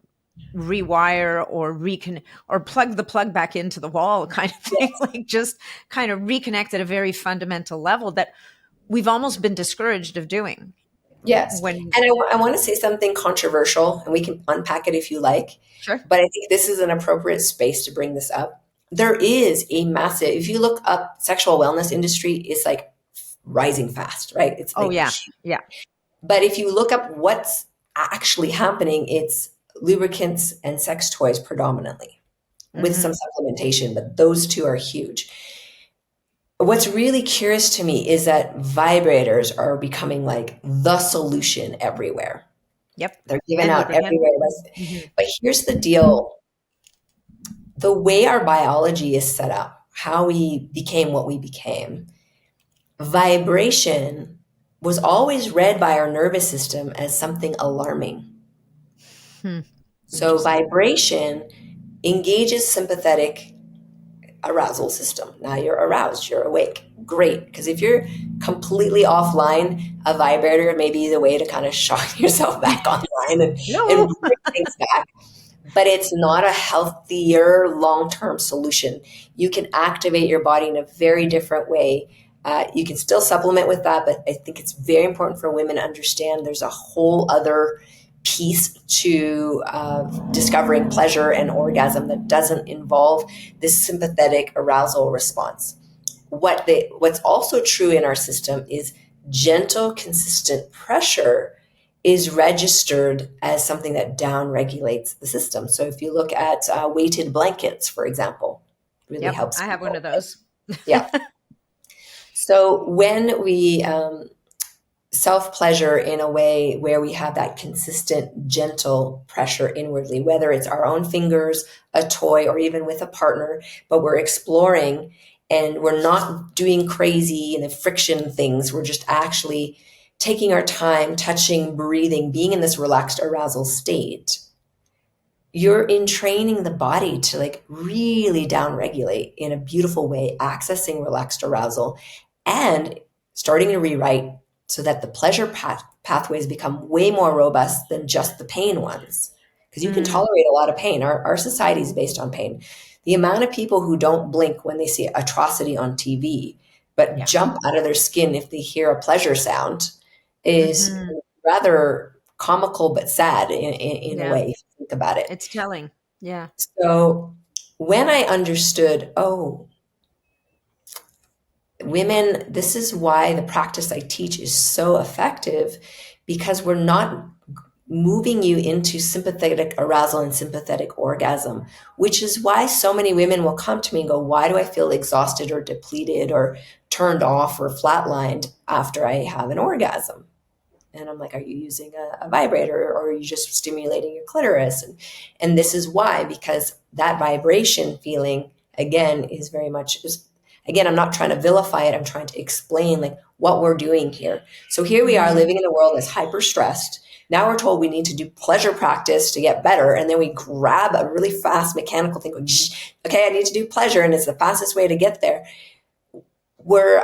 rewire or plug the plug back into the wall kind of thing, Yes, like just kind of reconnect at a very fundamental level that we've almost been discouraged of doing yes. when. And I want to say something controversial, and we can unpack it if you like, Sure. but I think this is an appropriate space to bring this up. There is a massive, if you look up sexual wellness industry, it's like rising fast, right? It's Oh like yeah. Yeah. but if you look up what's actually happening, it's lubricants and sex toys predominantly with some Hmm. supplementation, but those two are huge. What's really curious to me is that vibrators are becoming like the solution everywhere. Yep. They're given And out lubricant. everywhere. Hmm. But here's the deal, the way our biology is set up, how we became what we became, vibration was always read by our nervous system as something alarming. Hmm. So Interesting. vibration engages sympathetic arousal system. Now you're aroused, you're awake. Great. Because if you're completely offline, a vibrator may be the way to kind of shock yourself back online and Hello. bring things back. But it's not a healthier long term solution. You can activate your body in a very different way. You can still supplement with that, but I think it's very important for women to understand there's a whole other piece to discovering pleasure and orgasm that doesn't involve this sympathetic arousal response. What's also true in our system is gentle, consistent pressure is registered as something that down regulates the system. So if you look at weighted blankets, for example, really Yep. helps I have one people. of those. Yeah. So when we self-pleasure in a way where we have that consistent, gentle pressure inwardly, whether it's our own fingers, a toy, or even with a partner, but we're exploring and we're not doing crazy and the friction things. We're just actually taking our time, touching, breathing, being in this relaxed arousal state. You're entraining the body to like really downregulate in a beautiful way, accessing relaxed arousal and starting to rewrite so that the pleasure pathways become way more robust than just the pain ones. Because you can Mm, tolerate a lot of pain. Our society is based on pain. The amount of people who don't blink when they see atrocity on TV, but yeah. jump out of their skin if they hear a pleasure sound is Hmm. rather comical but sad in a Yeah. way, if you think about it. It's telling. Yeah. So when I understood, oh, women, this is why the practice I teach is so effective because we're not moving you into sympathetic arousal and sympathetic orgasm, which is why so many women will come to me and go, why do I feel exhausted or depleted or turned off or flatlined after I have an orgasm? And I'm like, are you using a vibrator or are you just stimulating your clitoris? And this is why, because that vibration feeling, again, is very much, again, I'm not trying to vilify it. I'm trying to explain like what we're doing here. So here we are Hmm. living in a world that's hyper stressed. Now we're told we need to do pleasure practice to get better. And then we grab a really fast mechanical thing, going, okay, I need to do pleasure. And it's the fastest way to get there. We're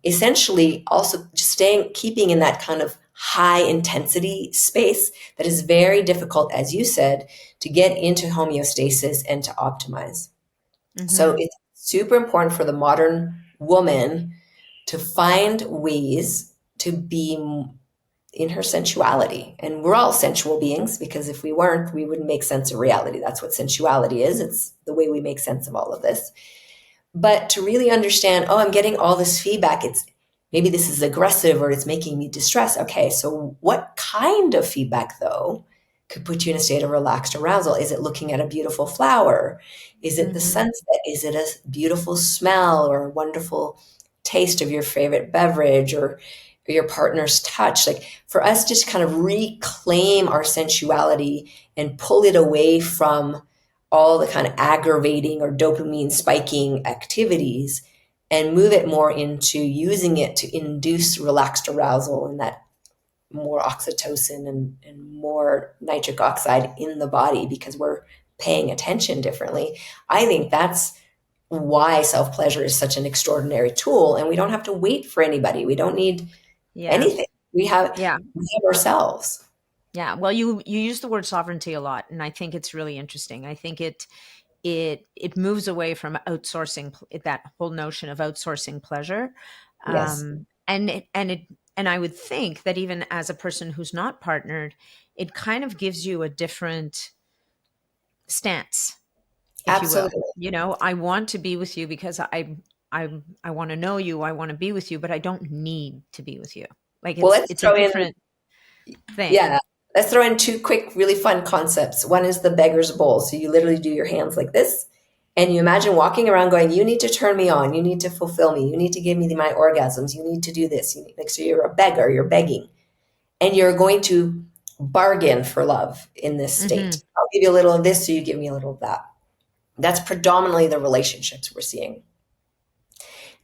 essentially also just keeping in that kind of high intensity space that is very difficult, as you said, to get into homeostasis and to optimize. So Hmm. it's super important for the modern woman to find ways to be in her sensuality. And we're all sensual beings because if we weren't, we wouldn't make sense of reality. That's what sensuality is. It's the way we make sense of all of this. But to really understand, oh, I'm getting all this feedback. It's maybe this is aggressive or it's making me distressed. Okay, so what kind of feedback though could put you in a state of relaxed arousal? Is it looking at a beautiful flower? Is it the Hmm. sunset? Is it a beautiful smell or a wonderful taste of your favorite beverage or your partner's touch? Like for us to kind of reclaim our sensuality and pull it away from all the kind of aggravating or dopamine spiking activities and move it more into using it to induce relaxed arousal and that more oxytocin and more nitric oxide in the body because we're paying attention differently. I think that's why self pleasure is such an extraordinary tool. And we don't have to wait for anybody. We don't need Yeah. anything. Yeah. We have ourselves. Yeah. Well, you use the word sovereignty a lot, and I think it's really interesting. I think it moves away from outsourcing that whole notion of outsourcing pleasure, Yes, and I would think that even as a person who's not partnered, it kind of gives you a different stance, if you will. absolutely. You know, I want to be with you because I want to know you, I want to be with you, but I don't need to be with you. Like Well, let's it's a throw in different thing. Yeah. Let's throw in two quick, really fun concepts. One is the beggar's bowl. So you literally do your hands like this, and you imagine walking around going, you need to turn me on. You need to fulfill me. You need to give me my orgasms. You need to do this. Like, so you're a beggar, you're begging. And you're going to bargain for love in this Hmm. state. I'll give you a little of this, so you give me a little of that. That's predominantly the relationships we're seeing.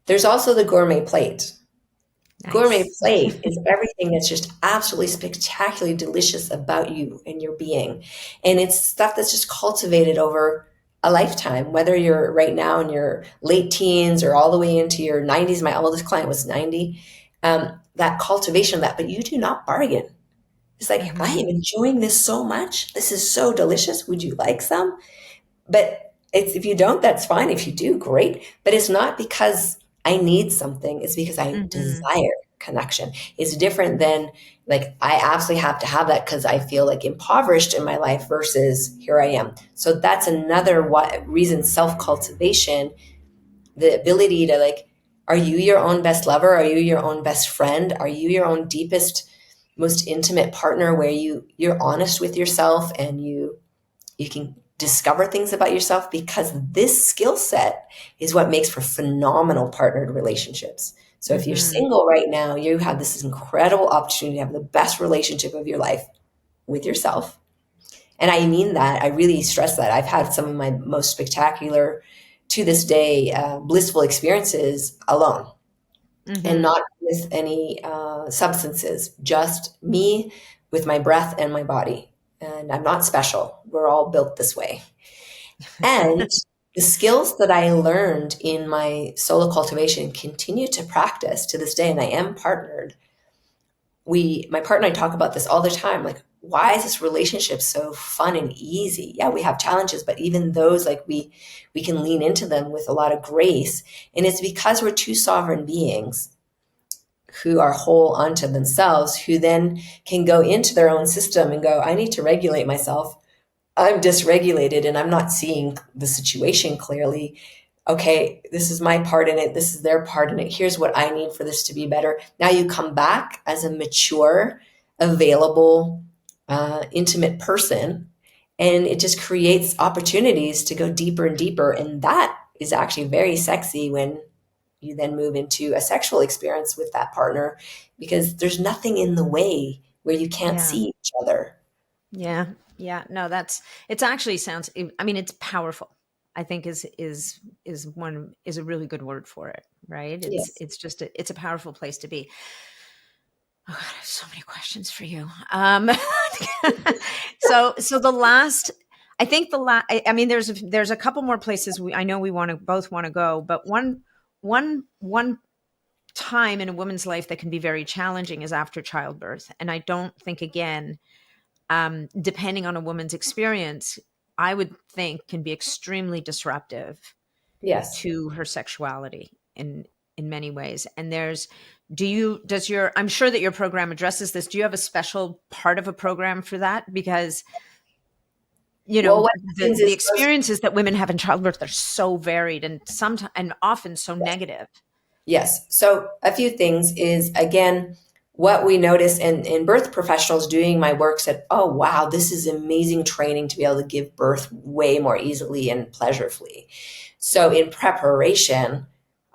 There's also the gourmet plate. Gourmet Nice. plate is everything that's just absolutely spectacularly delicious about you and your being. And it's stuff that's just cultivated over a lifetime, whether you're right now in your late teens or all the way into your 90s. My oldest client was 90. That cultivation of that, but you do not bargain. It's like, I Hmm. am enjoying this so much. This is so delicious. Would you like some? But it's, if you don't, that's fine. If you do, great. But it's not because I need something. It's because I Hmm. desire connection. It's different than like I absolutely have to have that because I feel like impoverished in my life versus here I am. So that's another reason self cultivation, the ability to like, are you your own best lover? Are you your own best friend? Are you your own deepest, most intimate partner where you're honest with yourself and you can discover things about yourself because this skill set is what makes for phenomenal partnered relationships. So if you're Mm-hmm. single right now, you have this incredible opportunity to have the best relationship of your life with yourself. And I mean that. I really stress that. I've had some of my most spectacular, to this day, blissful experiences alone and Mm-hmm. not with any substances, just me with my breath and my body. And I'm not special. We're all built this way. And the skills that I learned in my solo cultivation continue to practice to this day. And I am partnered. My partner and I talk about this all the time. Like, why is this relationship so fun and easy? Yeah, we have challenges, but even those, like we can lean into them with a lot of grace. And it's because we're two sovereign beings who are whole unto themselves, who then can go into their own system and go, I need to regulate myself. I'm dysregulated and I'm not seeing the situation clearly. Okay, this is my part in it. This is their part in it. Here's what I need for this to be better. Now you come back as a mature, available, intimate person, and it just creates opportunities to go deeper and deeper. And that is actually very sexy when you then move into a sexual experience with that partner because there's nothing in the way where you can't Yeah. see each other. Yeah. Yeah. No, it's actually sounds, I mean, it's powerful. I think is a really good word for it, right? Yes. It's just it's a powerful place to be. Oh God, I have so many questions for you. So the last, I think the last, I mean, there's a couple more places I know we both want to go, but one time in a woman's life that can be very challenging is after childbirth. And I don't think, again, depending on a woman's experience, I would think can be extremely disruptive Yes. to her sexuality in many ways. And I'm sure that your program addresses this. Do you have a special part of a program for that? Because Well, what happens the is most, experiences that women have in childbirth are so varied and sometimes and often so negative. yes. So a few things is again, what we notice in birth professionals doing my work said, oh, wow, this is amazing training to be able to give birth way more easily and pleasurably. So in preparation,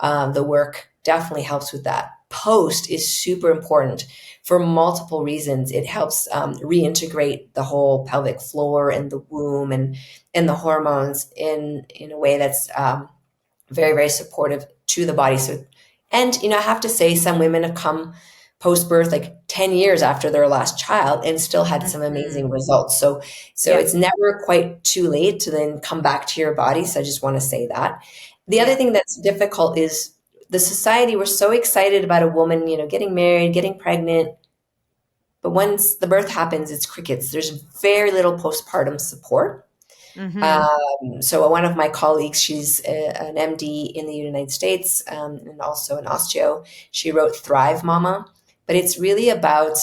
the work definitely helps with that. Post is super important for multiple reasons. It helps reintegrate the whole pelvic floor and the womb and the hormones in a way that's very, very supportive to the body. So, and I have to say, some women have come post birth like 10 years after their last child and still had some Mhm. amazing results. So Yeah. it's never quite too late to then come back to your body. So I just want to say that. The other Yeah. thing that's difficult is the society, we're so excited about a woman, getting married, getting pregnant. But once the birth happens, it's crickets. There's very little postpartum support. Hmm. So one of my colleagues, she's an MD in the United States and also an osteo. She wrote Thrive Mama, but it's really about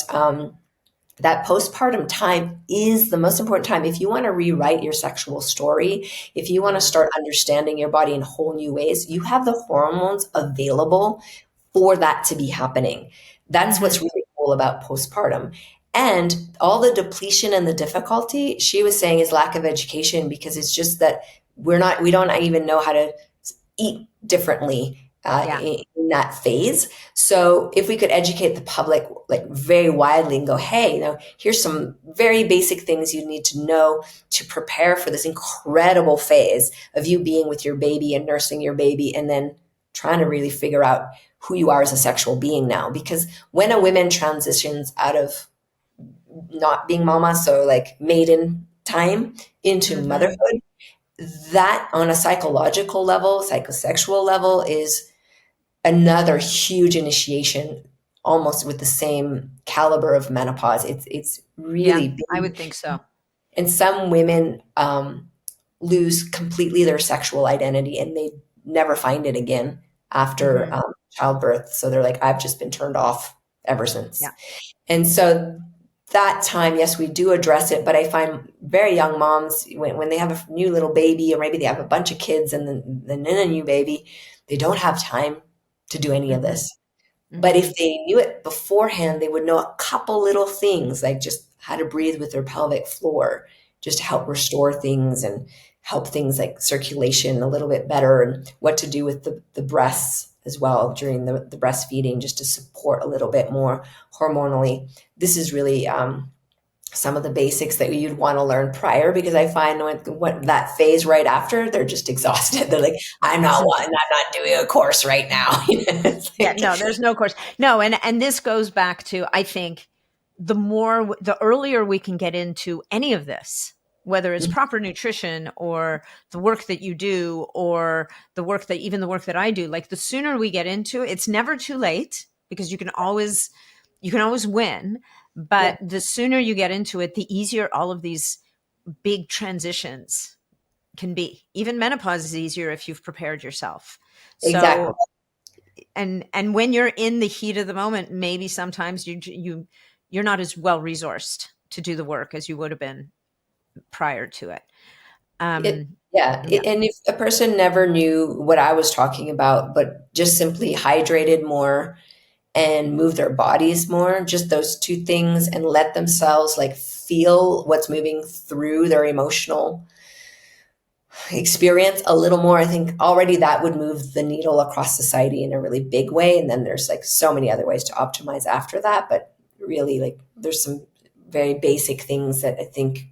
that postpartum time is the most important time. If you want to rewrite your sexual story, if you want to Yeah. start understanding your body in whole new ways, you have the hormones available for that to be happening. That's Hmm. what's really cool about postpartum. And all the depletion and the difficulty, she was saying, is lack of education because it's just that we don't even know how to eat differently Yeah. in that phase. So if we could educate the public like very widely and go, hey, here's some very basic things you need to know to prepare for this incredible phase of you being with your baby and nursing your baby and then trying to really figure out who you are as a sexual being now. Because when a woman transitions out of not being mama, so like maiden time into Hmm. motherhood, that on a psychological level, psychosexual level is another huge initiation almost with the same caliber of menopause. It's Yeah. really I big. would think so. And some women lose completely their sexual identity and they never find it again after Hmm. childbirth. So they're like, I've just been turned off ever since. Yeah. And so that time, yes, we do address it, but I find very young moms, when they have a new little baby, or maybe they have a bunch of kids and then a new baby, they don't have time to do any of Hmm. this. But Hmm. if they knew it beforehand, they would know a couple little things, like just how to breathe with their pelvic floor, just to help restore things and help things like circulation a little bit better and what to do with the breasts as well during the breastfeeding, just to support a little bit more hormonally. This is really some of the basics that you'd want to learn prior, because I find when that phase right after, they're just exhausted. They're like, I'm not doing a course right now. Yeah, no, there's no course. No, and this goes back to, I think, the earlier we can get into any of this, whether it's proper nutrition or the work that you do or the work that I do, like the sooner we get into it, it's never too late, because you can always win. But Yeah, the sooner you get into it, the easier all of these big transitions can be. Even menopause is easier if you've prepared yourself. exactly. So, and when you're in the heat of the moment, maybe sometimes you're not as well resourced to do the work as you would have been prior to it. It, Um, yeah. yeah, And if a person never knew what I was talking about, but just simply hydrated more and move their bodies more, just those two things, and let themselves like feel what's moving through their emotional experience a little more, I think already that would move the needle across society in a really big way. And then there's like so many other ways to optimize after that. But really, like, there's some very basic things that I think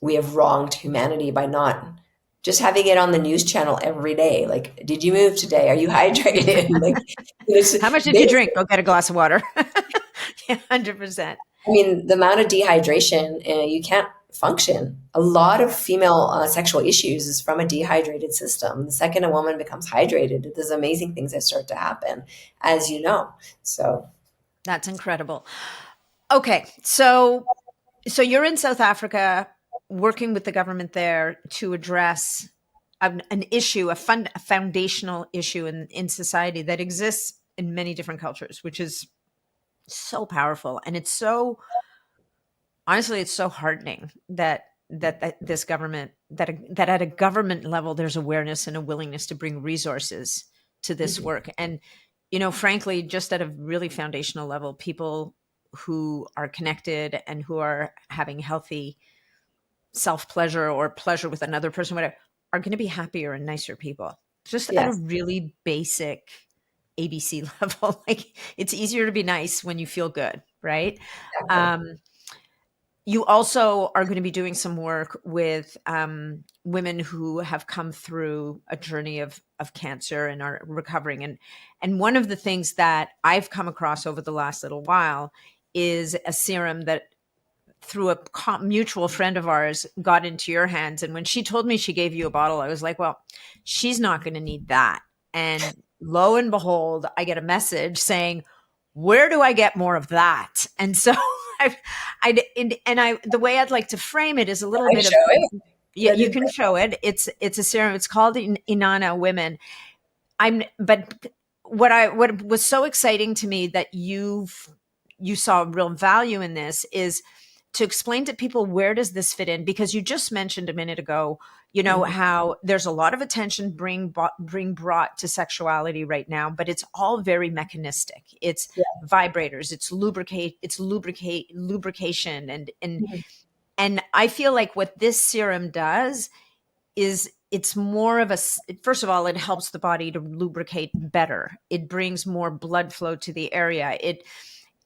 we have wronged humanity by not just having it on the news channel every day. Like, did you move today? Are you hydrated? Like, it's how much did you basic. drink? Go get a glass of water. Yeah, 100%. I mean, the amount of dehydration, you can't function. A lot of female sexual issues is from a dehydrated system. The second a woman becomes hydrated, there's amazing things that start to happen, as you know. So, That's incredible. Okay, so you're in South Africa working with the government there to address an issue, a foundational issue in society that exists in many different cultures, which is so powerful. And it's so, honestly, it's so heartening that this government, that at a government level, there's awareness and a willingness to bring resources to this mhm. work. And, frankly, just at a really foundational level, people who are connected and who are having healthy self pleasure or pleasure with another person, whatever, are going to be happier and nicer people. Just at a Yes, really basic ABC level. Like, it's easier to be nice when you feel good, right? exactly. Um, you also are going to be doing some work with women who have come through a journey of cancer and are recovering. And one of the things that I've come across over the last little while is a serum that, through a mutual friend of ours, got into your hands. And when she told me she gave you a bottle, I was like, well, she's not going to need that. And lo and behold, I get a message saying, where do I get more of that? And so the way I'd like to frame it is a little I bit show of, it. yeah, That you is can show it. It's a serum. It's called Inanna Women. But what was so exciting to me that you saw real value in this is to explain to people, where does this fit in? Because you just mentioned a minute ago, mhm. how there's a lot of attention being brought to sexuality right now, but it's all very mechanistic. It's Yeah. vibrators, it's lubrication, and and Mhm. and I feel like what this serum does is, it's more of a, first of all, it helps the body to lubricate better. It brings more blood flow to the area.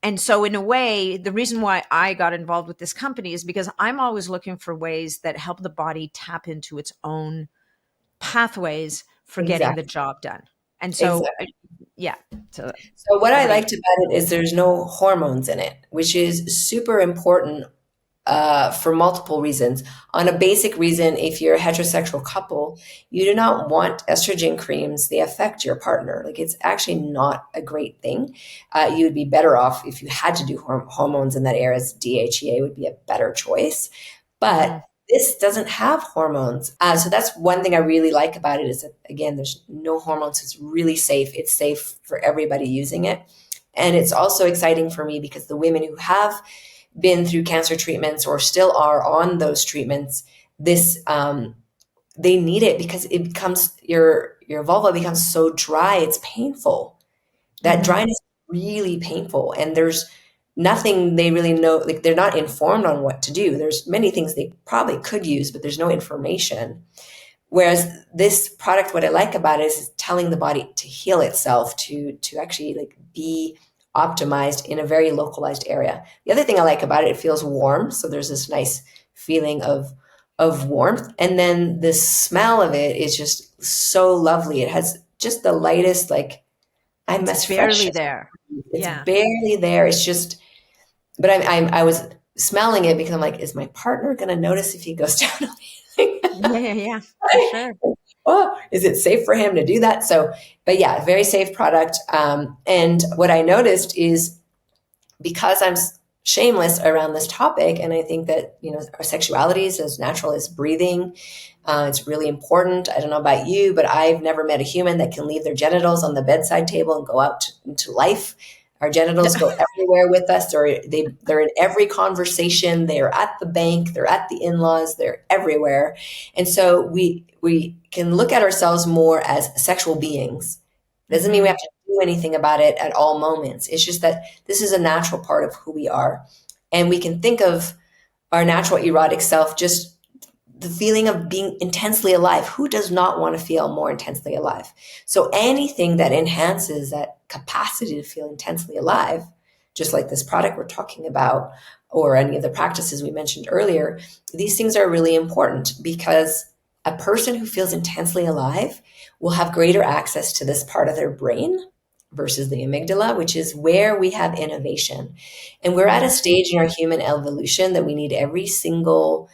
And so, in a way, the reason why I got involved with this company is because I'm always looking for ways that help the body tap into its own pathways for getting the Exactly. job done. And so, Exactly. yeah. So, So what I over to you. liked about it is there's no hormones in it, which is super important for multiple reasons. On a basic reason, if you're a heterosexual couple, you do not want estrogen creams. They affect your partner. Like, it's actually not a great thing. You would be better off if you had to do hormones in that area. As DHEA would be a better choice. But Mhm. this doesn't have hormones. So that's one thing I really like about it, is that, again, there's no hormones. It's really safe. It's safe for everybody using it. And it's also exciting for me because the women who have been through cancer treatments or still are on those treatments, this they need it, because it becomes your vulva becomes so dry, it's painful. That Mhm. dryness is really painful, and there's nothing they really know. Like, they're not informed on what to do. There's many things they probably could use, but there's no information. Whereas this product, what I like about it is telling the body to heal itself, to actually like be optimized in a very localized area. The other thing I like about it, it feels warm. So there's this nice feeling of warmth. And then the smell of it is just so lovely. It has just the lightest, like I'm It's as fresh barely as there. it's Yeah. barely there. It's just, but I was smelling it because I'm like, is my partner going to notice if he goes down on me? Yeah, yeah, yeah, for sure. Oh, is it safe for him to do that? So, but yeah, very safe product. And what I noticed is because I'm shameless around this topic, and I think that, you know, our sexuality is as natural as breathing. It's really important. I don't know about you, but I've never met a human that can leave their genitals on the bedside table and go out into life. Our genitals go everywhere with us, or they're in every conversation. They're at the bank, they're at the in-laws, they're everywhere. And so we can look at ourselves more as sexual beings. Doesn't mean we have to do anything about it at all moments. It's just that this is a natural part of who we are. And we can think of our natural erotic self, just the feeling of being intensely alive. Who does not want to feel more intensely alive? So anything that enhances that capacity to feel intensely alive, just like this product we're talking about, or any of the practices we mentioned earlier, these things are really important because a person who feels intensely alive will have greater access to this part of their brain versus the amygdala, which is where we have innovation. And we're at a stage in our human evolution that we need every single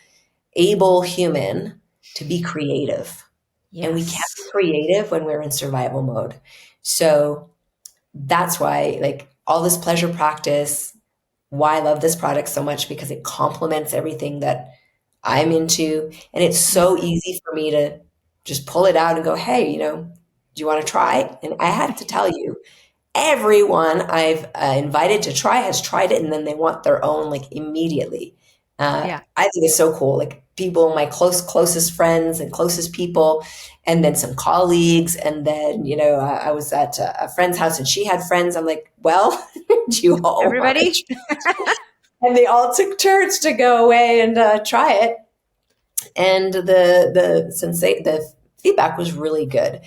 able human to be creative. And we can't be Yes. creative when we're in survival mode. So that's why, like, all this pleasure practice, why I love this product so much, because it complements everything that I'm into. And it's so easy for me to just pull it out and go, hey, you know, do you want to try? And I have to tell you, everyone I've invited to try has tried it, and then they want their own like immediately. Yeah. I think it's so cool. Like people, my closest friends and closest people, and then some colleagues, and then you know I was at a friend's house and she had friends. I'm like, well, do you all want Everybody? to? And they all took turns to go away and try it, and the feedback was really good.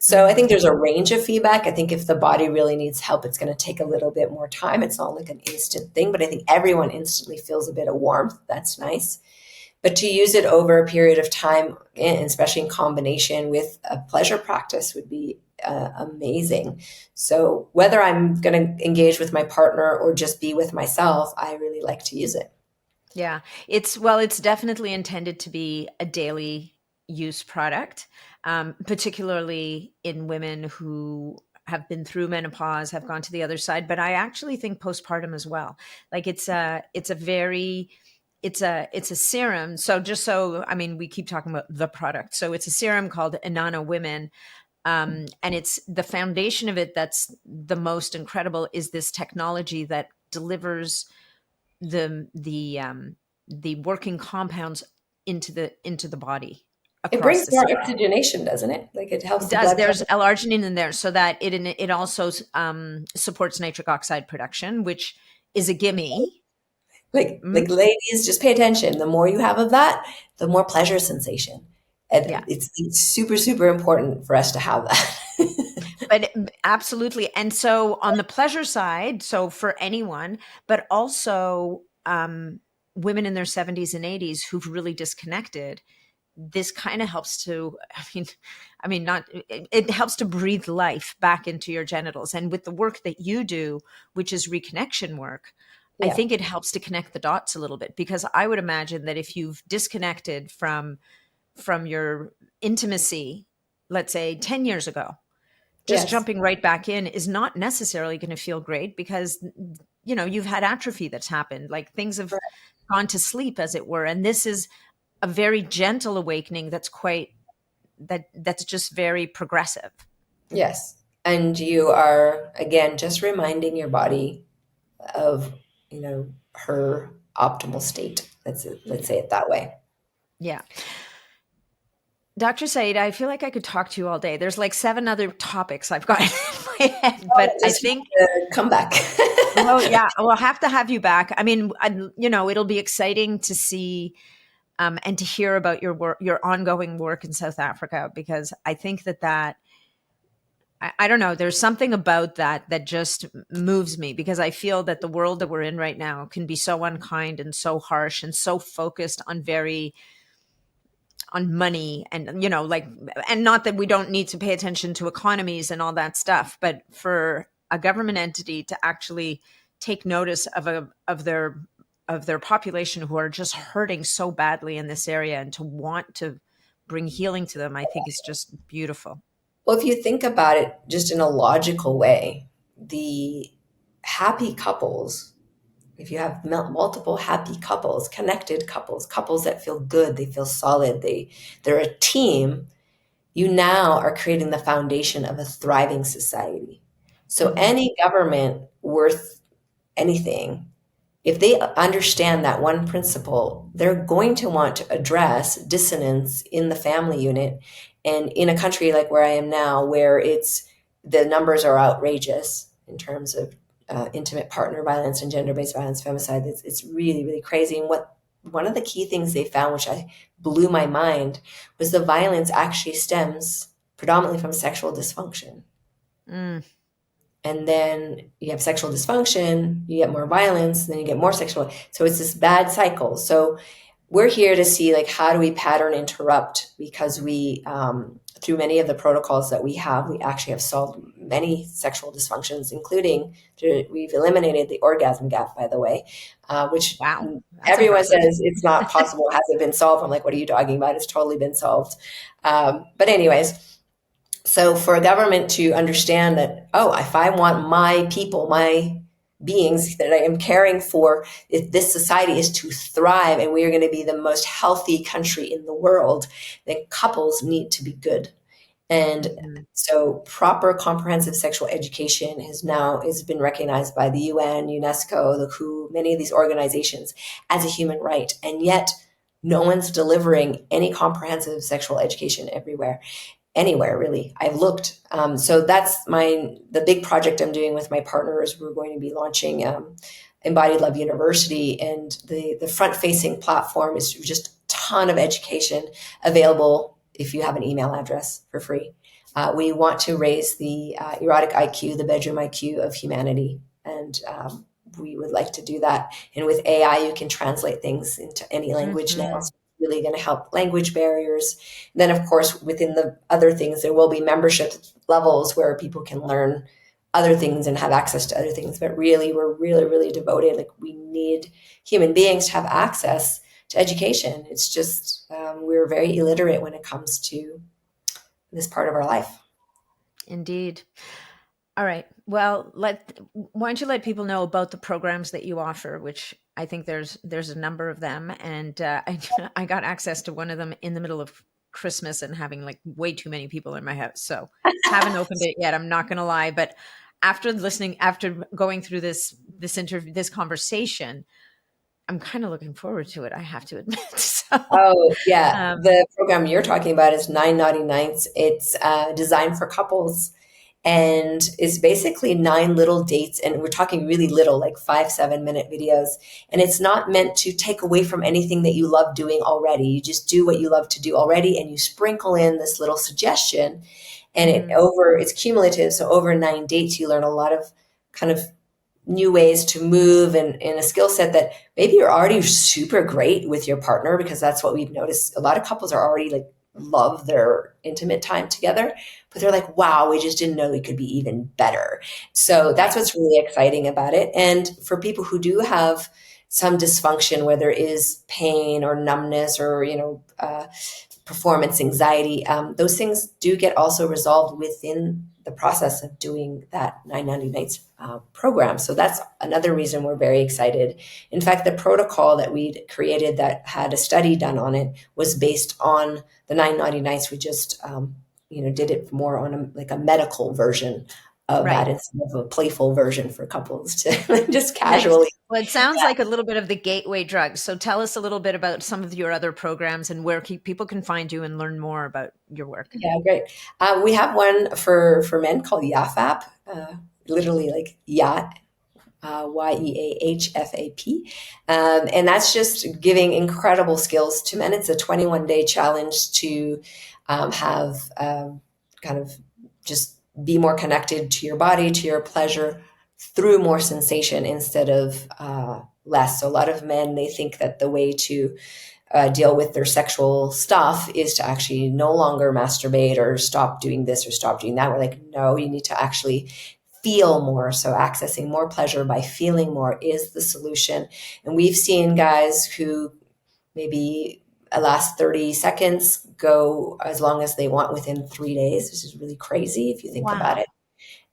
So I think there's a range of feedback. I think if the body really needs help, it's going to take a little bit more time. It's not like an instant thing, but I think everyone instantly feels a bit of warmth. That's nice. But to use it over a period of time, and especially in combination with a pleasure practice, would be amazing. So whether I'm going to engage with my partner or just be with myself, I really like to use it. Yeah. It's definitely intended to be a daily use product, particularly in women who have been through menopause, have gone to the other side. But I actually think postpartum as well. Like it's a serum. So just so, I mean, we keep talking about the product. So it's a serum called Inanna Women. And it's the foundation of it that's the most incredible is this technology that delivers the working compounds into the body It across brings the more skin. oxygenation, doesn't it? Like it helps It the does. blood There's flow. L-arginine in there, so that it also supports nitric oxide production, which is a gimme. Like ladies, just pay attention. The more you have of that, the more pleasure sensation. And Yeah, it's super, super important for us to have that. but absolutely. And so on the pleasure side, so for anyone, but also women in their 70s and 80s who've really disconnected, this kind of helps to, I mean not it helps to breathe life back into your genitals. And with the work that you do, which is reconnection work, I Yeah. think it helps to connect the dots a little bit, because I would imagine that if you've disconnected from your intimacy, let's say 10 years ago, just Yes. jumping right back in is not necessarily going to feel great, because you've had atrophy that's happened, like things have gone to sleep, as it were. And this is a very gentle awakening that's just very progressive. Yes. And you are, again, just reminding your body of, you know, her optimal state. Let's say it that way. Yeah. Dr. Said, I feel like I could talk to you all day. There's like 7 other topics I've got in my head, but I Just think, come back. well, yeah, we'll have to have you back. I mean, it'll be exciting to see and to hear about your work, your ongoing work in South Africa, because I think that I don't know, there's something about that just moves me, because I feel that the world that we're in right now can be so unkind and so harsh and so focused on money, and like, and not that we don't need to pay attention to economies and all that stuff, but for a government entity to actually take notice of their population who are just hurting so badly in this area, and to want to bring healing to them, I think is just beautiful. Well, if you think about it just in a logical way, the happy couples, if you have multiple happy couples, connected couples, couples that feel good, they feel solid, they're a team, you now are creating the foundation of a thriving society. So Hmm. any government worth anything, if they understand that one principle, they're going to want to address dissonance in the family unit. And in a country like where I am now, where the numbers are outrageous in terms of intimate partner violence and gender-based violence, femicide, it's really, really crazy. And one of the key things they found, which I blew my mind, was the violence actually stems predominantly from sexual dysfunction. Mm. And then you have sexual dysfunction, you get more violence, then you get more sexual. So it's this bad cycle. So we're here to see, like, how do we pattern interrupt, because we through many of the protocols that we actually have solved many sexual dysfunctions, including we've eliminated the orgasm gap, by the way, which Wow, that's everyone impressive. says it's not possible, hasn't been solved. I'm like, what are you talking about? It's totally been solved. But anyways, so for a government to understand that, oh, if I want my people, my beings that I am caring for, if this society is to thrive and we are going to be the most healthy country in the world, then couples need to be good. And Hmm. so proper comprehensive sexual education has been recognized by the UN, UNESCO, the WHO, many of these organizations as a human right. And yet no one's delivering any comprehensive sexual education everywhere, anywhere really. I've looked. So that's the big project I'm doing with my partners. We're going to be launching Embodied Love University, and the front facing platform is just a ton of education available if you have an email address for free. We want to raise the erotic IQ, the bedroom IQ of humanity, and we would like to do that. And with AI, you can translate things into any language now. Hmm. So it's really going to help language barriers. And then, of course, within the other things, there will be membership levels where people can learn other things and have access to other things. But really, we're really, really devoted. Like, we need human beings to have access to education. It's just we're very illiterate when it comes to this part of our life. Indeed. All right. Well, why don't you let people know about the programs that you offer, which I think there's a number of them, and I got access to one of them in the middle of Christmas and having like way too many people in my house, so haven't opened it yet. I'm not going to lie, but after going through this interview, this conversation, I'm kind of looking forward to it, I have to admit. So, Oh, yeah. um, The program you're talking about is Nine Naughty Nights. It's designed for couples, and is basically nine little dates. And we're talking really little, like 5, 7 minute videos. And it's not meant to take away from anything that you love doing already. You just do what you love to do already, and you sprinkle in this little suggestion. And mhm, it's cumulative. So over 9 dates, you learn a lot of kind of new ways to move, and a skill set that maybe you're already super great with your partner, because that's what we've noticed. A lot of couples are already like love their intimate time together, but they're like, wow, we just didn't know we could be even better. So that's right. what's really exciting about it. And for people who do have some dysfunction, where there is pain or numbness or performance anxiety, those things do get also resolved within the process of doing that 990 nights program. So that's another reason we're very excited. In fact, the protocol that we'd created that had a study done on it was based on the 990 nights. We just did it more on like a medical version of that, Right. instead of a playful version for couples to just Nice. casually. Well, it sounds like a little bit of the gateway drug. So tell us a little bit about some of your other programs and where people can find you and learn more about your work. Yeah, great. We have one for men called YAFAP, literally like yacht. YEAHFAP. And that's just giving incredible skills to men. It's a 21-day challenge to have kind of just be more connected to your body, to your pleasure through more sensation instead of less. So a lot of men, they think that the way to deal with their sexual stuff is to actually no longer masturbate or stop doing this or stop doing that. We're like, no, you need to actually feel more. So accessing more pleasure by feeling more is the solution. And we've seen guys who maybe last 30 seconds go as long as they want within 3 days, which is really crazy if you think about Wow. it.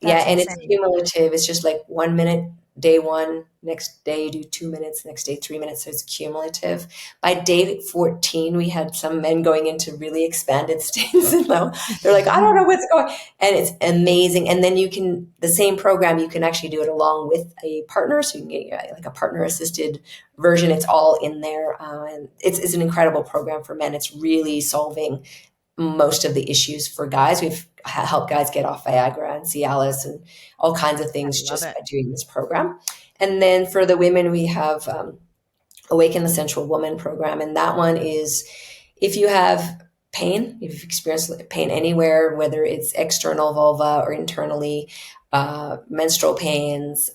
Yeah, That's and it's insane. cumulative. It's just like 1 minute, day one, next day you do 2 minutes, next day 3 minutes. So it's cumulative. By day 14, we had some men going into really expanded states. And now they're like, I don't know what's going on. And it's amazing. And then you can, the same program, you can actually do it along with a partner. So you can get like a partner assisted version. It's all in there. And it's an incredible program for men. It's really solving most of the issues for guys. We've helped guys get off Viagra and Cialis and all kinds of I things love just it. by doing this program. And then for the women, we have Awaken the Sensual Woman program. And that one is if you have pain, if you've experienced pain anywhere, whether it's external vulva or internally, menstrual pains,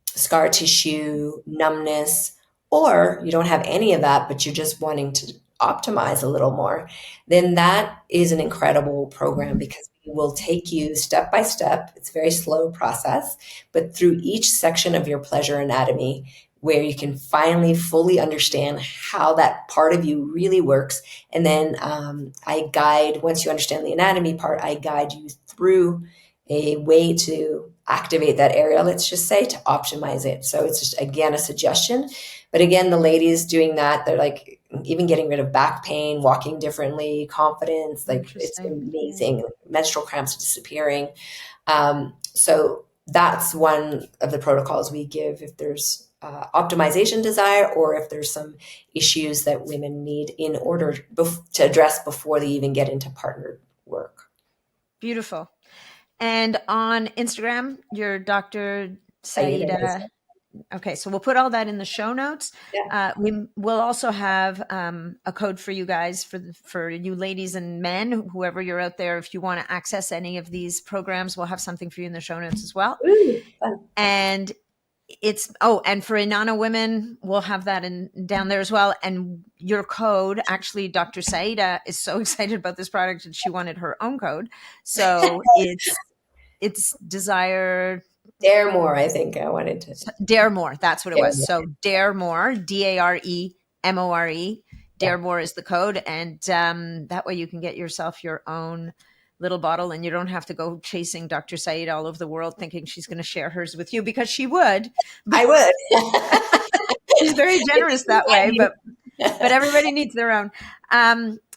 scar tissue, numbness, or you don't have any of that, but you're just wanting to optimize a little more, then that is an incredible program because we will take you step by step. It's a very slow process, but through each section of your pleasure anatomy, where you can finally fully understand how that part of you really works. And then I guide, once you understand the anatomy part, I guide you through a way to activate that area, let's just say, to optimize it. So it's just, again, a suggestion. But again, the ladies doing that, they're like, even getting rid of back pain, walking differently, confidence, like it's Interesting. Yeah. amazing. Menstrual cramps disappearing. So that's one of the protocols we give if there's optimization desire or if there's some issues that women need in order to address before they even get into partnered work. Beautiful. And on Instagram, you're Dr. Saida Désilets. Saida. Okay, so we'll put all that in the show notes. Yeah. We will also have a code for you guys, for you ladies and men, whoever you're out there. If you want to access any of these programs, we'll have something for you in the show notes as well. Ooh, fun. And and for Inanna women, we'll have that down there as well. And your code, actually, Dr. Saida is so excited about this product and she wanted her own code. So it's desire. Dare more, I think I wanted to. Dare more. That's what it Dare was. more. So Dare More, DAREMORE. Yeah. Dare More is the code. And that way you can get yourself your own little bottle and you don't have to go chasing Dr. Said all over the world thinking she's going to share hers with you, because she would. I would. She's very generous that way, but everybody needs their own.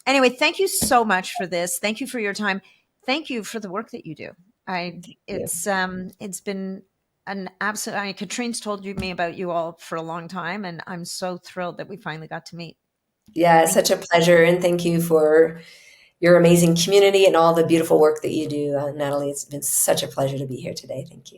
Anyway, thank you so much for this. Thank you for your time. Thank you for the work that you do. It's been an absolute. Katrine's told me about you all for a long time, and I'm so thrilled that we finally got to meet. Yeah, such a pleasure. And thank you for your amazing community and all the beautiful work that you do, Natalie. It's been such a pleasure to be here today. Thank you.